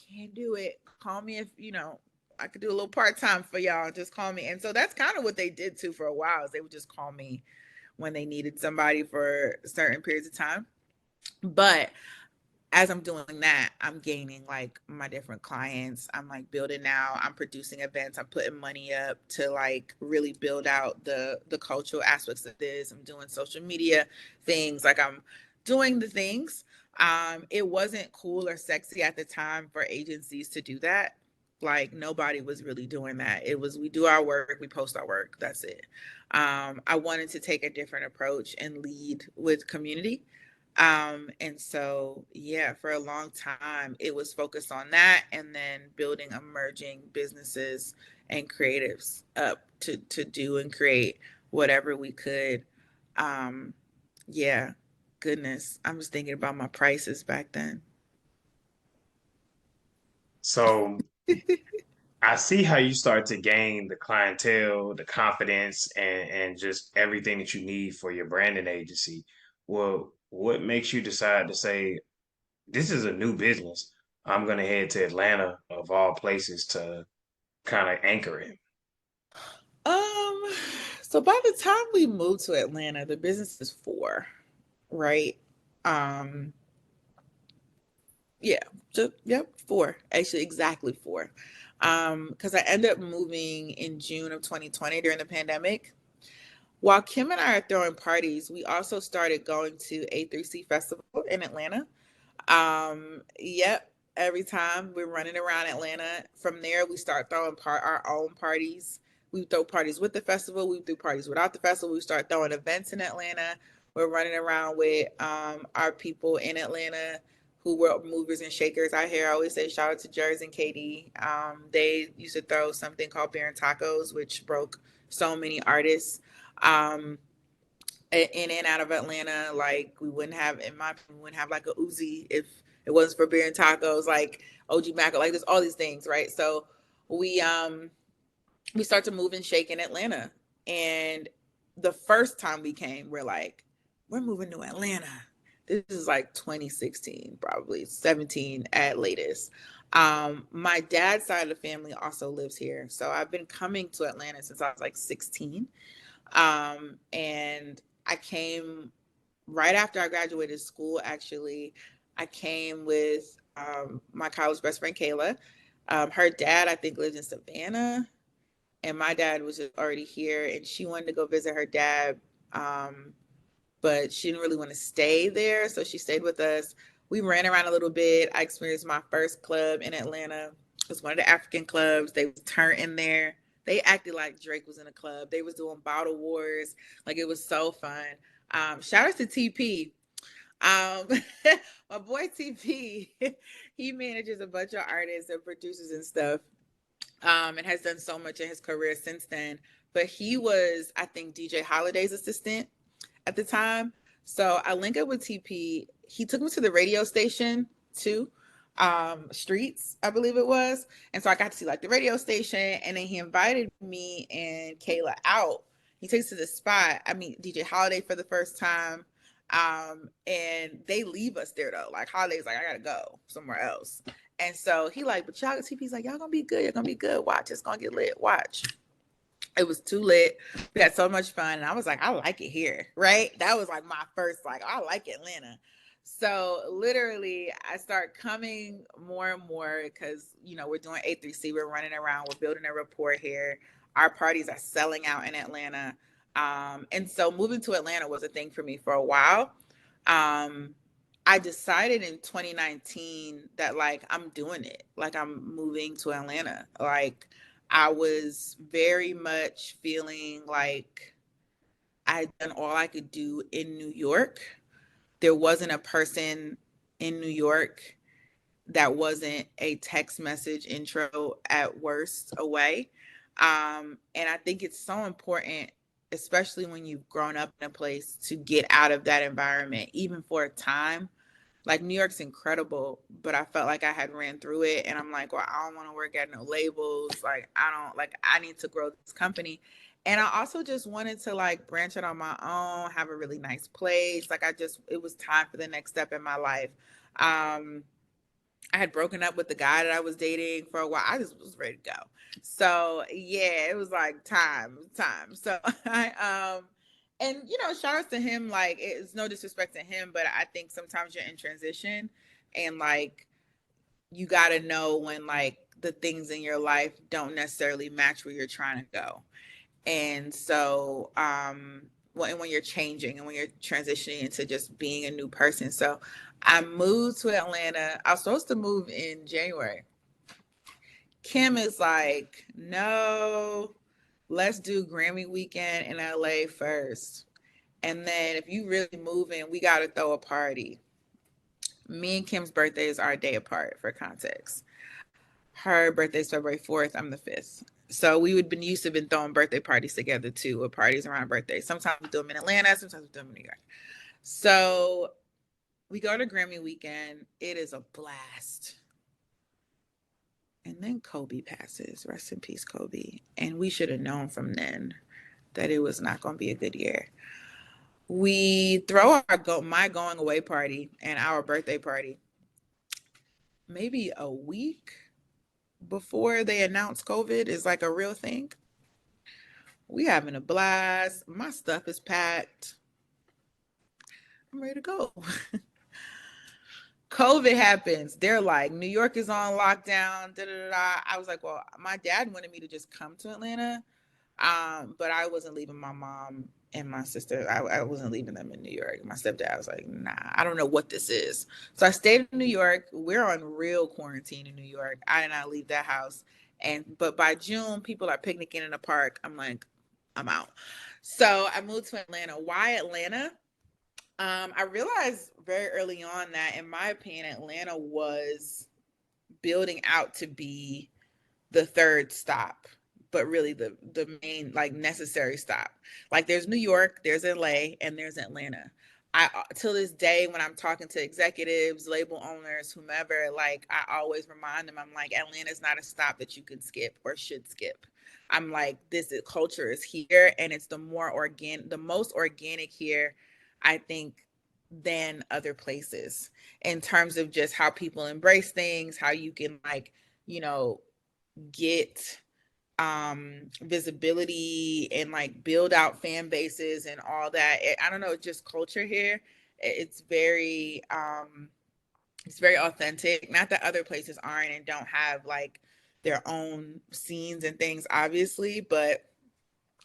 can't do it. Call me if I could do a little part time for y'all. Just call me. And so that's kind of what they did too for a while. Is they would just call me when they needed somebody for certain periods of time. But as I'm doing that, I'm gaining like my different clients. I'm like building now. I'm producing events. I'm putting money up to like really build out the cultural aspects of this. I'm doing social media things. Like I'm doing the things. It wasn't cool or sexy at the time for agencies to do that. Like nobody was really doing that. It was we do our work, we post our work. That's it. I wanted to take a different approach and lead with community, and so, yeah, for a long time, it was focused on that and then building emerging businesses and creatives up to do and create whatever we could. Um, yeah, goodness. I'm just thinking about my prices back then.
So I see how you start to gain the clientele, the confidence, and just everything that you need for your branding agency. Well, what makes you decide to say, this is a new business? I'm gonna head to Atlanta of all places to kind of anchor it.
Um, so by the time we moved to Atlanta, the business is four, right? Um, Yeah, just yep, four. Actually, exactly four. Because I ended up moving in June of 2020 during the pandemic. While Kim and I are throwing parties, we also started going to A3C Festival in Atlanta. Yep, every time we're running around Atlanta. From there, we start throwing our own parties. We throw parties with the festival. We do parties without the festival. We start throwing events in Atlanta. We're running around with our people in Atlanta who were movers and shakers out here. I always say shout out to Jersey and Katie. They used to throw something called Beer and Tacos, which broke so many artists. Um, in and out of Atlanta. Like we wouldn't have, in my opinion, we wouldn't have like a Uzi if it wasn't for beer and tacos, like OG Mac, like there's all these things, right? So we um we start to move and shake in Atlanta. And the first time we came, we're like, we're moving to Atlanta. This is like 2016, probably 17 at latest. My dad's side of the family also lives here. So I've been coming to Atlanta since I was like 16. And I came right after I graduated school, actually, I came with my college best friend Kayla. Her dad, I think, lives in Savannah, and my dad was just already here, and she wanted to go visit her dad, um, but she didn't really want to stay there, so she stayed with us. We ran around a little bit. I experienced my first club in Atlanta. It was one of the African clubs. They was turned in there. They acted like Drake was in a club. They was doing bottle wars. Like, it was so fun. Shout out to TP. Um, my boy TP, he manages a bunch of artists and producers and stuff, and has done so much in his career since then. But he was, I think, DJ Holiday's assistant at the time. So I linked up with TP. He took me to the radio station too, Streets, I believe it was. And so I got to see like the radio station, and then he invited me and Kayla out. He takes us to the spot. I meet DJ Holiday for the first time. And they leave us there though. Like, Holiday's like, I gotta go somewhere else. And so he like, but y'all, TP's like, y'all gonna be good. You're gonna be good. Watch, it's gonna get lit. Watch. It was too lit. We had so much fun. And I was like, I like it here, right? That was like my first, like, I like Atlanta. So literally, I start coming more and more because, we're doing A3C, we're running around, we're building a rapport here. Our parties are selling out in Atlanta. And so moving to Atlanta was a thing for me for a while. I decided in 2019 that, like, I'm doing it. Like, I'm moving to Atlanta. Like, I was very much feeling like I had done all I could do in New York. There wasn't a person in New York that wasn't a text message intro at worst away. And I think it's so important, especially when you've grown up in a place, to get out of that environment, even for a time. Like, New York's incredible, but I felt like I had ran through it, and I'm like, well, I don't want to work at no labels. Like, I need to grow this company. And I also just wanted to, like, branch it on my own, have a really nice place. Like, it was time for the next step in my life. Um, I had broken up with the guy that I was dating for a while. I just was ready to go. So yeah, it was like time. So and shout out to him. Like, it's no disrespect to him, but I think sometimes you're in transition, and like, you got to know when, like, the things in your life don't necessarily match where you're trying to go. And so when you're changing and when you're transitioning into just being a new person. So I moved to Atlanta. I was supposed to move in January. Kim is like, no, let's do Grammy weekend in LA first. And then if you really move in, we got to throw a party. Me and Kim's birthdays are a day apart, for context. Her birthday's February 4th. I'm the 5th. So we would been used to been throwing birthday parties together too, or parties around birthdays. Sometimes we do them in Atlanta, sometimes we do them in New York. So we go to Grammy weekend. It is a blast. And then Kobe passes. Rest in peace, Kobe. And we should have known from then that it was not going to be a good year. We throw my going away party and our birthday party maybe a week before they announced COVID is like a real thing. We having a blast. My stuff is packed. I'm ready to go. COVID happens. They're like, New York is on lockdown. Da, da, da, da. I was like, well, my dad wanted me to just come to Atlanta, but I wasn't leaving my mom and my sister. I wasn't leaving them in New York. My stepdad was like, nah, I don't know what this is. So I stayed in New York. We're on real quarantine in New York. I did not leave that house. But by June, people are picnicking in the park. I'm like, I'm out. So I moved to Atlanta. Why Atlanta? I realized very early on that, in my opinion, Atlanta was building out to be the third stop, but really the main, like, necessary stop. Like, there's New York, there's LA, and there's Atlanta. I till this day, when I'm talking to executives, label owners, whomever, like, I always remind them, I'm like, Atlanta's not a stop that you could skip or should skip. I'm like, this culture is here, and it's the most organic here, I think, than other places, in terms of just how people embrace things, how you can, like, you know, get visibility and like build out fan bases and all that. I don't know, it's just culture here. It's very it's very authentic. Not that other places aren't and don't have like their own scenes and things, obviously, but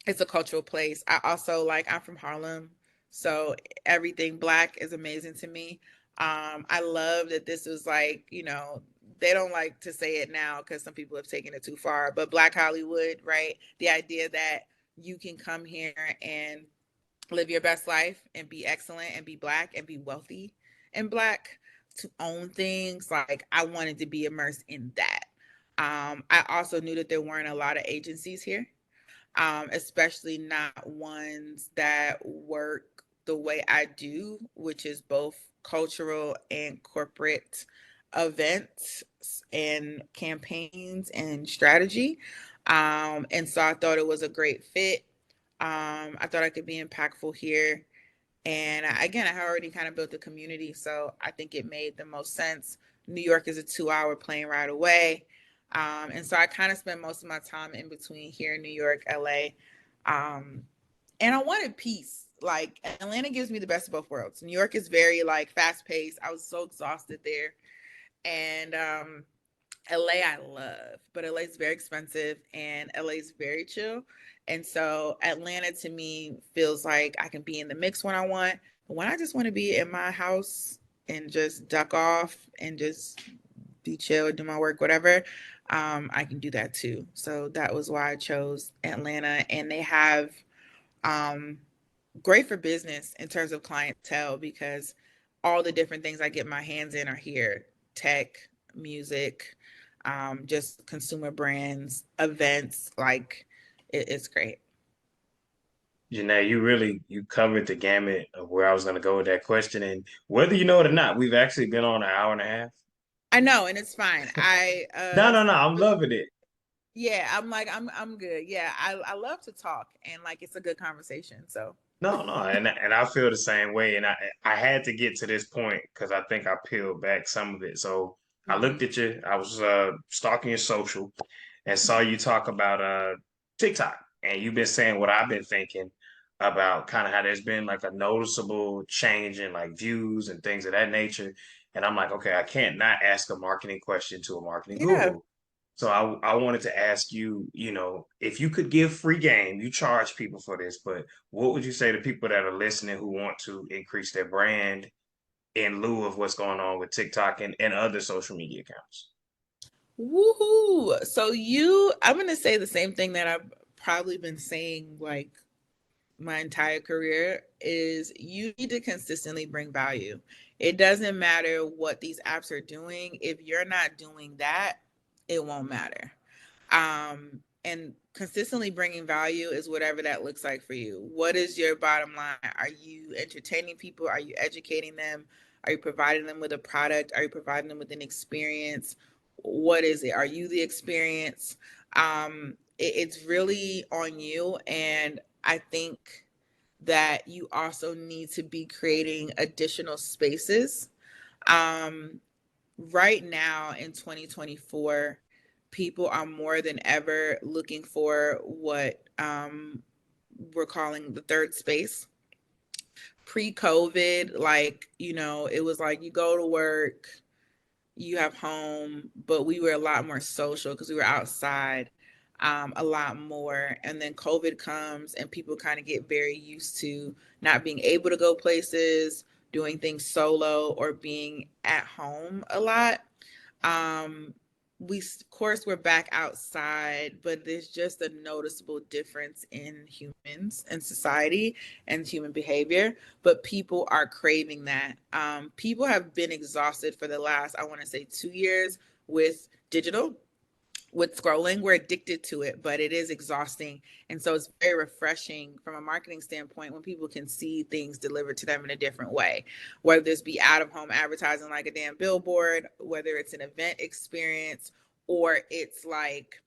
it's a cultural place. I also like, I'm from Harlem, so everything black is amazing to me. I love that this was like, they don't like to say it now because some people have taken it too far, but Black Hollywood, right? The idea that you can come here and live your best life and be excellent and be black and be wealthy and black, to own things. Like, I wanted to be immersed in that. I also knew that there weren't a lot of agencies here, especially not ones that work the way I do, which is both cultural and corporate events and campaigns and strategy. And so I thought it was a great fit. I thought I could be impactful here. And again, I had already kind of built a community, so I think it made the most sense. New York is a 2 hour plane ride away. And so I kind of spent most of my time in between here in New York, LA. Um, and I wanted peace. Like, Atlanta gives me the best of both worlds. New York is very like fast paced. I was so exhausted there. And LA I love, but LA is very expensive and LA is very chill. And so Atlanta to me feels like I can be in the mix when I want, but when I just want to be in my house and just duck off and just be chill, do my work, whatever, I can do that too. So that was why I chose Atlanta. And they have um, great for business in terms of clientele because all the different things I get my hands in are here: tech, music, just consumer brands, events. Like, it's great.
Janae, you covered the gamut of where I was going to go with that question, and whether you know it or not, we've actually been on an hour and a half.
I know, and it's fine. I
No, no, no, I'm loving it.
yeah, I'm like, I'm good. Yeah, I love to talk, and like, it's a good conversation. So
No, no, and I feel the same way, and I had to get to this point because I think I peeled back some of it. So I looked
mhm.
at you. I was stalking your social and saw you talk about TikTok, and you've been saying what I've been thinking about, kind of how there's been like a noticeable change in like views and things of that nature. And I'm like, okay, I can't not ask a marketing question to a marketing
Yeah.
guru. So I wanted to ask you, if you could give free game, you charge people for this, but what would you say to people that are listening who want to increase their brand in lieu of what's going on with TikTok and other social media accounts?
Woohoo! I'm gonna say the same thing that I've probably been saying like my entire career, is you need to consistently bring value. It doesn't matter what these apps are doing. If you're not doing that, it won't matter. And consistently bringing value is whatever that looks like for you. What is your bottom line? Are you entertaining people? Are you educating them? Are you providing them with a product? Are you providing them with an experience? What is it? Are you the experience? It's really on you. And I think that you also need to be creating additional spaces. Um, right now in 2024, people are more than ever looking for what we're calling the third space. Pre-COVID, like, it was like you go to work, you have home, but we were a lot more social because we were outside a lot more. And then COVID comes and people kind of get very used to not being able to go places, doing things solo, or being at home a lot. Um, we, of course, we're back outside, but there's just a noticeable difference in humans and society and human behavior. But people are craving that. People have been exhausted for the last, I want to say, 2 years with digital, with scrolling. We're addicted to it, but it is exhausting. And so it's very refreshing from a marketing standpoint when people can see things delivered to them in a different way, whether this be out of home advertising like a damn billboard, whether it's an event experience, or it's like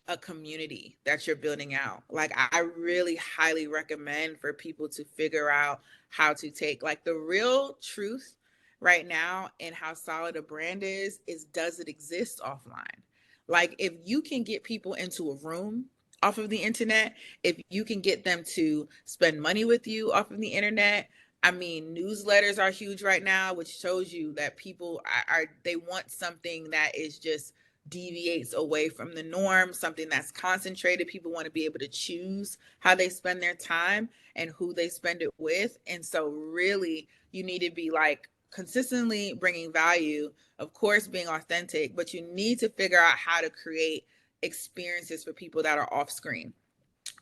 a community that you're building out. Like, I really highly recommend for people to figure out how to take, like, the real truth right now and how solid a brand is does it exist offline? Like, if you can get people into a room off of the internet, if you can get them to spend money with you off of the internet, I mean, newsletters are huge right now, which shows you that people are they want something that is just deviates away from the norm, something that's concentrated. People want to be able to choose how they spend their time and who they spend it with. And so really, you need to be like consistently bringing value, of course, being authentic, but you need to figure out how to create experiences for people that are off screen.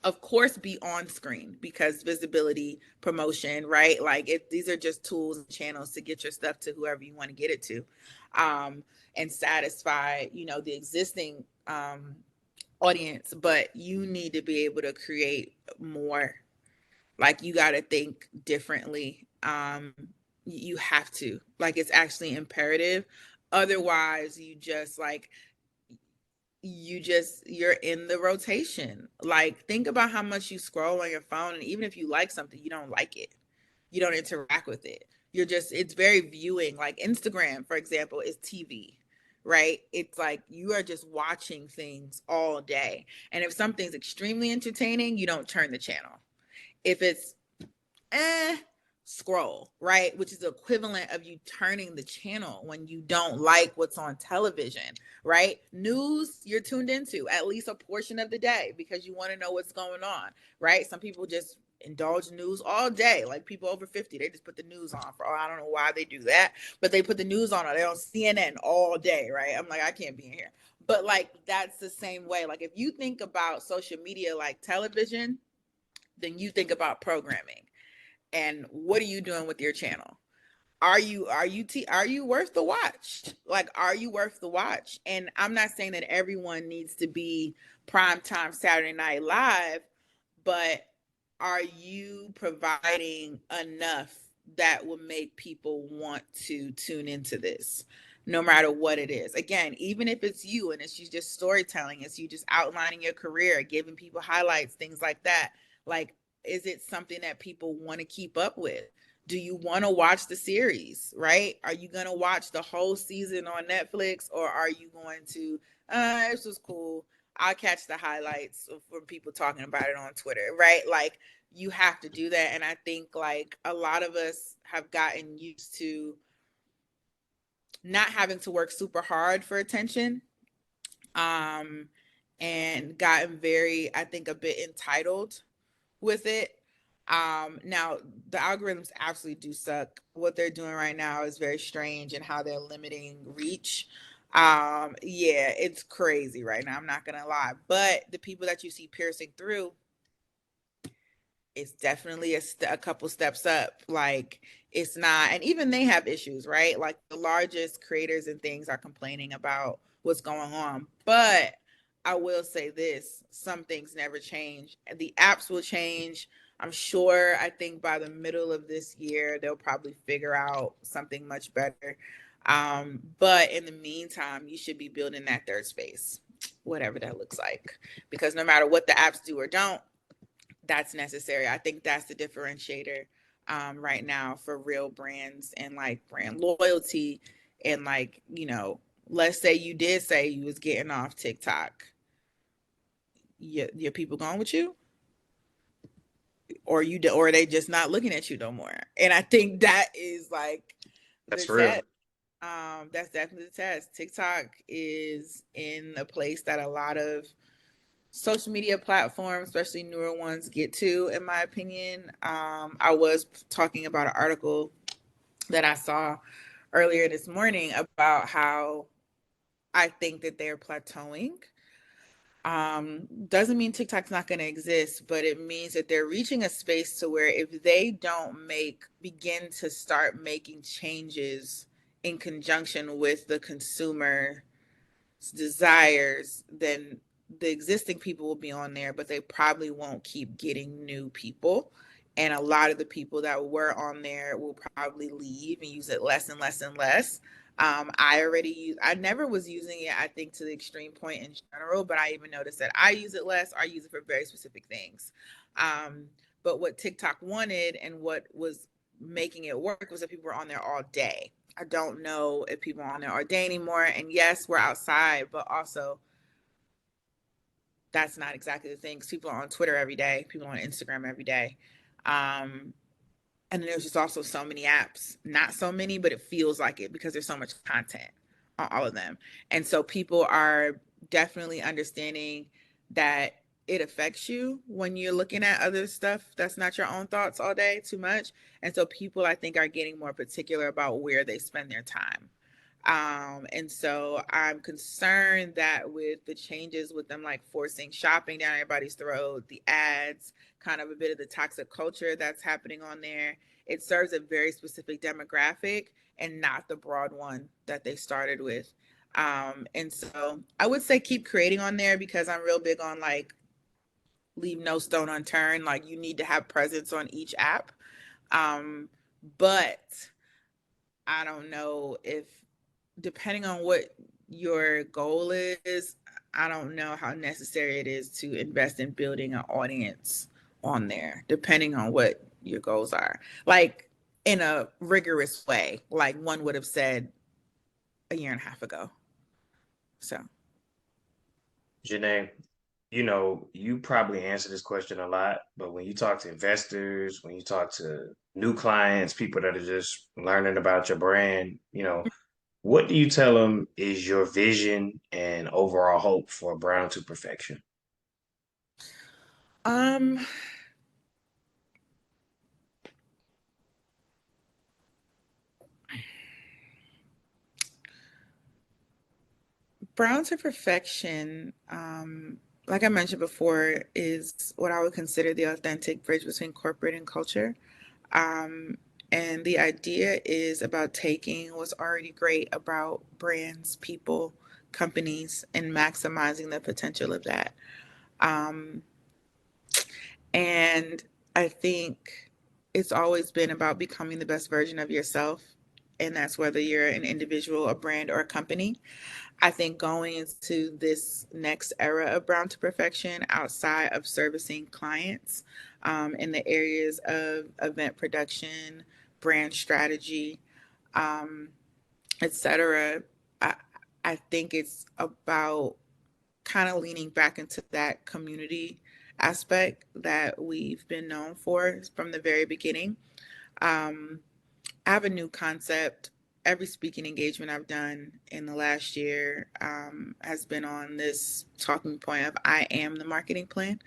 Of course, be on screen, because visibility, promotion, right? Like, if these are just tools and channels to get your stuff to whoever you want to get it to, um, and satisfy, the existing audience. But you need to be able to create more. Like, you got to think differently. You have to, like, it's actually imperative. Otherwise, you're in the rotation. Like, think about how much you scroll on your phone, and even if you like something, you don't like it, you don't interact with it. It's very viewing. Like, Instagram, for example, is TV, right? It's like you are just watching things all day, and if something's extremely entertaining, you don't turn the channel. If it's scroll, right? Which is the equivalent of you turning the channel when you don't like what's on television, right? News, you're tuned into at least a portion of the day because you want to know what's going on, right? Some people just indulge news all day, like people over 50. They just put the news on for, I don't know why they do that, but they put the news on, or they're on CNN all day, right? I'm like, I can't be in here. But like, that's the same way. Like, if you think about social media like television, then you think about programming. And what are you doing with your channel? Are you worth the watch? Like, are you worth the watch? And I'm not saying that everyone needs to be primetime Saturday Night Live, but are you providing enough that will make people want to tune into this, no matter what it is? Again, even if it's you and it's you just storytelling, it's you just outlining your career, giving people highlights, things like that. Like, is it something that people want to keep up with? Do you want to watch the series, right? Are you going to watch the whole season on Netflix, or are you going to, this was cool, I'll catch the highlights from people talking about it on Twitter, right? Like, you have to do that. And I think, like, a lot of us have gotten used to not having to work super hard for attention, um, and gotten very, I think, a bit entitled with it. Now the algorithms absolutely do suck. What they're doing right now is very strange, and how they're limiting reach. Yeah, it's crazy right now. I'm not gonna lie, but the people that you see piercing through, it's definitely a couple steps up. Like, it's not, and even they have issues, right? Like, the largest creators and things are complaining about what's going on. But I will say this, some things never change. The apps will change, I'm sure. I think by the middle of this year, they'll probably figure out something much better. But in the meantime, you should be building that third space, whatever that looks like, because no matter what the apps do or don't, that's necessary. I think that's the differentiator, right now, for real brands and like brand loyalty. And like, let's say you did say you was getting off TikTok. Your people going with you, or are they just not looking at you no more? And I think that is like the
That's real.
test. That's definitely the test. TikTok is in a place that a lot of social media platforms, especially newer ones, get to, in my opinion. I was talking about an article that I saw earlier this morning about how I think that they're plateauing. Doesn't mean TikTok's not going to exist, but it means that they're reaching a space to where if they don't begin to start making changes in conjunction with the consumer desires, then the existing people will be on there, but they probably won't keep getting new people. And a lot of the people that were on there will probably leave and use it less and less and less. I never was using it, I think, to the extreme point in general, but I even noticed that I use it less. I use it for very specific things. Um, but what TikTok wanted and what was making it work was that people were on there all day. I don't know if people are on there all day anymore. And yes, we're outside, but also that's not exactly the thing. 'Cause people are on Twitter every day, people are on Instagram every day. Um, and then there's just also so many apps, not so many, but it feels like it because there's so much content on all of them. And so people are definitely understanding that it affects you when you're looking at other stuff that's not your own thoughts all day too much. And so people, I think, are getting more particular about where they spend their time. And so I'm concerned that with the changes with them like forcing shopping down everybody's throat, the ads, kind of a bit of the toxic culture that's happening on there, it serves a very specific demographic and not the broad one that they started with. And so I would say keep creating on there because I'm real big on like leave no stone unturned. Like you need to have presence on each app. Um, but I don't know if depending on what your goal is, I don't know how necessary it is to invest in building an audience on there, depending on what your goals are. Like in a rigorous way, like one would have said a year and a half ago. So,
Janae, you probably answer this question a lot, but when you talk to investors, when you talk to new clients, people that are just learning about your brand, what do you tell them is your vision and overall hope for Brown to Perfection?
um, Brown to Perfection, like I mentioned before, is what I would consider the authentic bridge between corporate and culture. Um, and the idea is about taking what's already great about brands, people, companies, and maximizing the potential of that. Um, and I think it's always been about becoming the best version of yourself. And that's whether you're an individual, a brand, or a company. I think going into this next era of Brown to Perfection outside of servicing clients in the areas of event production, brand strategy, um, etc. I, I think it's about kind of leaning back into that community aspect that we've been known for from the very beginning. Um, I have a new concept. Every speaking engagement I've done in the last year has been on this talking point of I am the marketing plan.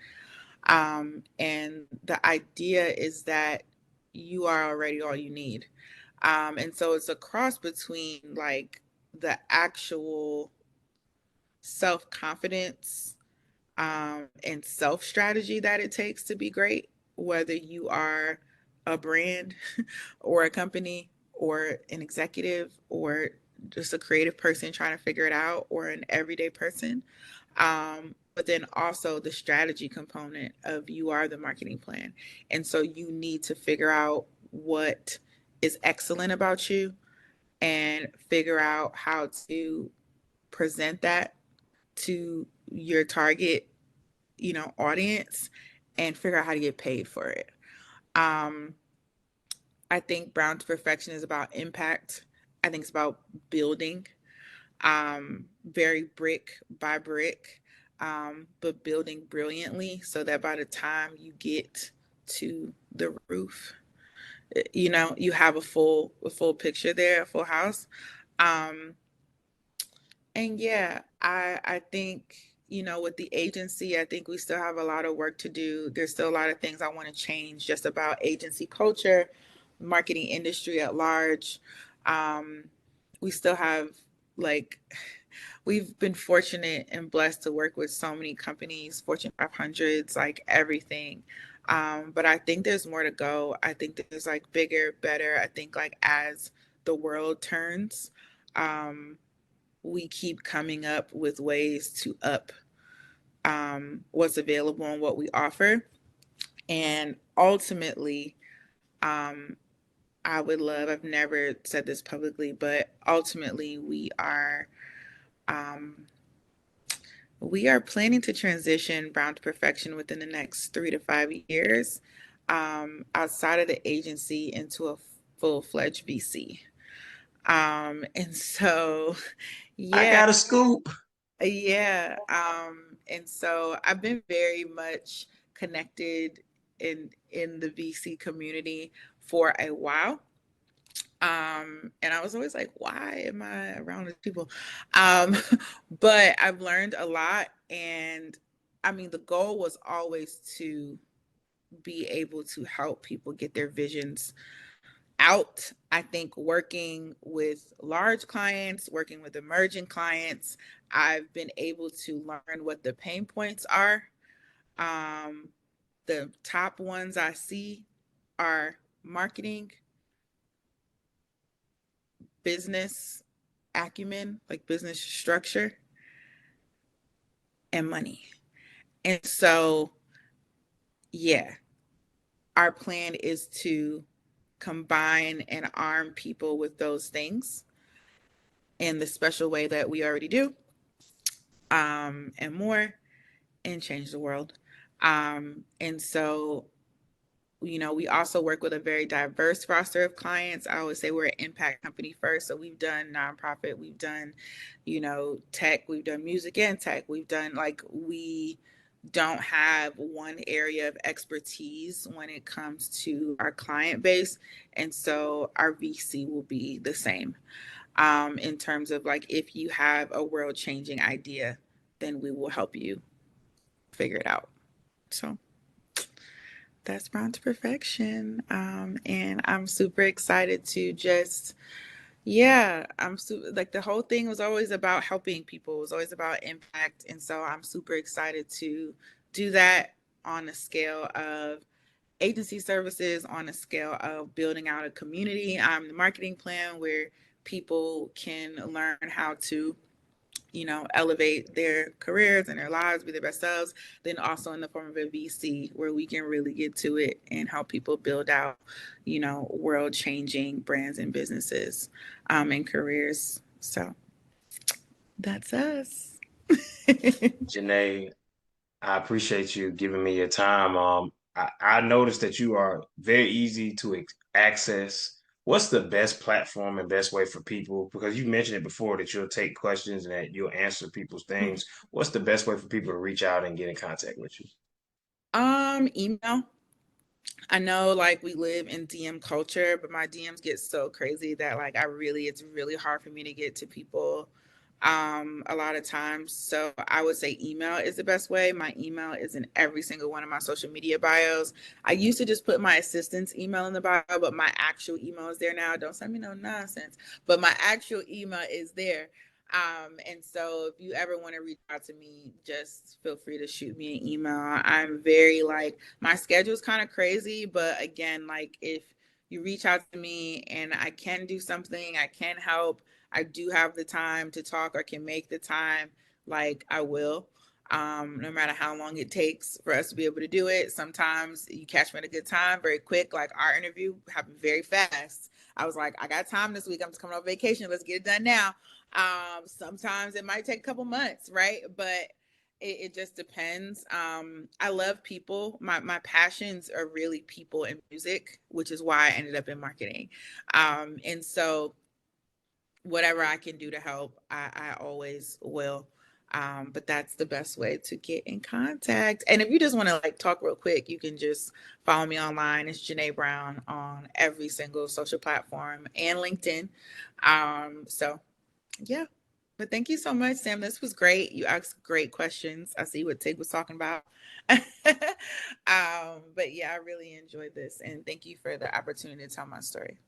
And the idea is that you are already all you need. And so it's a cross between like the actual self confidence and self strategy that it takes to be great, whether you are a brand or a company or an executive or just a creative person trying to figure it out or an everyday person. But then also the strategy component of you are the marketing plan. And so you need to figure out what is excellent about you and figure out how to present that to your target, audience and figure out how to get paid for it. Um, I think Brown to Perfection is about impact. I think it's about building, very brick by brick, but building brilliantly so that by the time you get to the roof, you have a full picture there, a full house. Um, and yeah, I think, with the agency, I think we still have a lot of work to do. There's still a lot of things I want to change just about agency culture, marketing industry at large. Um, we still have like we've been fortunate and blessed to work with so many companies, Fortune 500s, like everything. But I think there's more to go. I think there's like bigger, better. I think like as the world turns, um, we keep coming up with ways to up what's available and what we offer. And ultimately, um, I would love, I've never said this publicly, but ultimately um, we are planning to transition Brown to Perfection within the next 3 to 5 years outside of the agency into a full-fledged VC. And so,
I
yeah,
got a scoop.
yeah. And so I've been very much connected in the VC community for a while. And I was always like, why am I around these people? Um, but I've learned a lot. And I mean, the goal was always to be able to help people get their visions out. I think working with large clients, working with emerging clients, I've been able to learn what the pain points are. Um, the top ones I see are marketing, business acumen, like business structure, and money. And so, yeah, our plan is to combine and arm people with those things in the special way that we already do, and more, and change the world. And so, we also work with a very diverse roster of clients. I always say we're an impact company first. So we've done nonprofit, we've done, tech, we've done music and tech. We've done we don't have one area of expertise when it comes to our client base. And so our VC will be the same, in terms of if you have a world changing idea, then we will help you figure it out. So that's Brown to Perfection. And I'm super excited to just, yeah, the whole thing was always about helping people, it was always about impact. And so I'm super excited to do that on a scale of agency services, on a scale of building out a community. The marketing plan where people can learn how to elevate their careers and their lives, be their best selves. Then also in the form of a VC where we can really get to it and help people build out, world changing brands and businesses, and careers. So that's us.
Junae, I appreciate you giving me your time. I noticed that you are very easy to access. What's the best platform and best way for people? Because you mentioned it before that you'll take questions and that you'll answer people's things. What's the best way for people to reach out and get in contact with you?
Email. I know we live in DM culture, but my DMs get so crazy that it's really hard for me to get to people a lot of times. So I would say email is the best way. My email is in every single one of my social media bios. I used to just put my assistant's email in the bio, but my actual email is there now. Don't send me no nonsense, but my actual email is there. And so if you ever want to reach out to me, just feel free to shoot me an email. I'm very my schedule is kind of crazy, but again, if you reach out to me and I can do something, I can help, I do have the time to talk or can make the time, I will. No matter how long it takes for us to be able to do it. Sometimes you catch me at a good time, very quick. Like our interview happened very fast. I was like, I got time this week. I'm just coming off vacation. Let's get it done now. Sometimes it might take a couple months, right? But it just depends. I love people. My passions are really people and music, which is why I ended up in marketing. And so whatever I can do to help, I always will. But that's the best way to get in contact. And if you just want to talk real quick, you can just follow me online. It's Junae Brown on every single social platform and LinkedIn. So yeah. But thank you so much, Sam. This was great. You asked great questions. I see what Tig was talking about. But yeah, I really enjoyed this. And thank you for the opportunity to tell my story.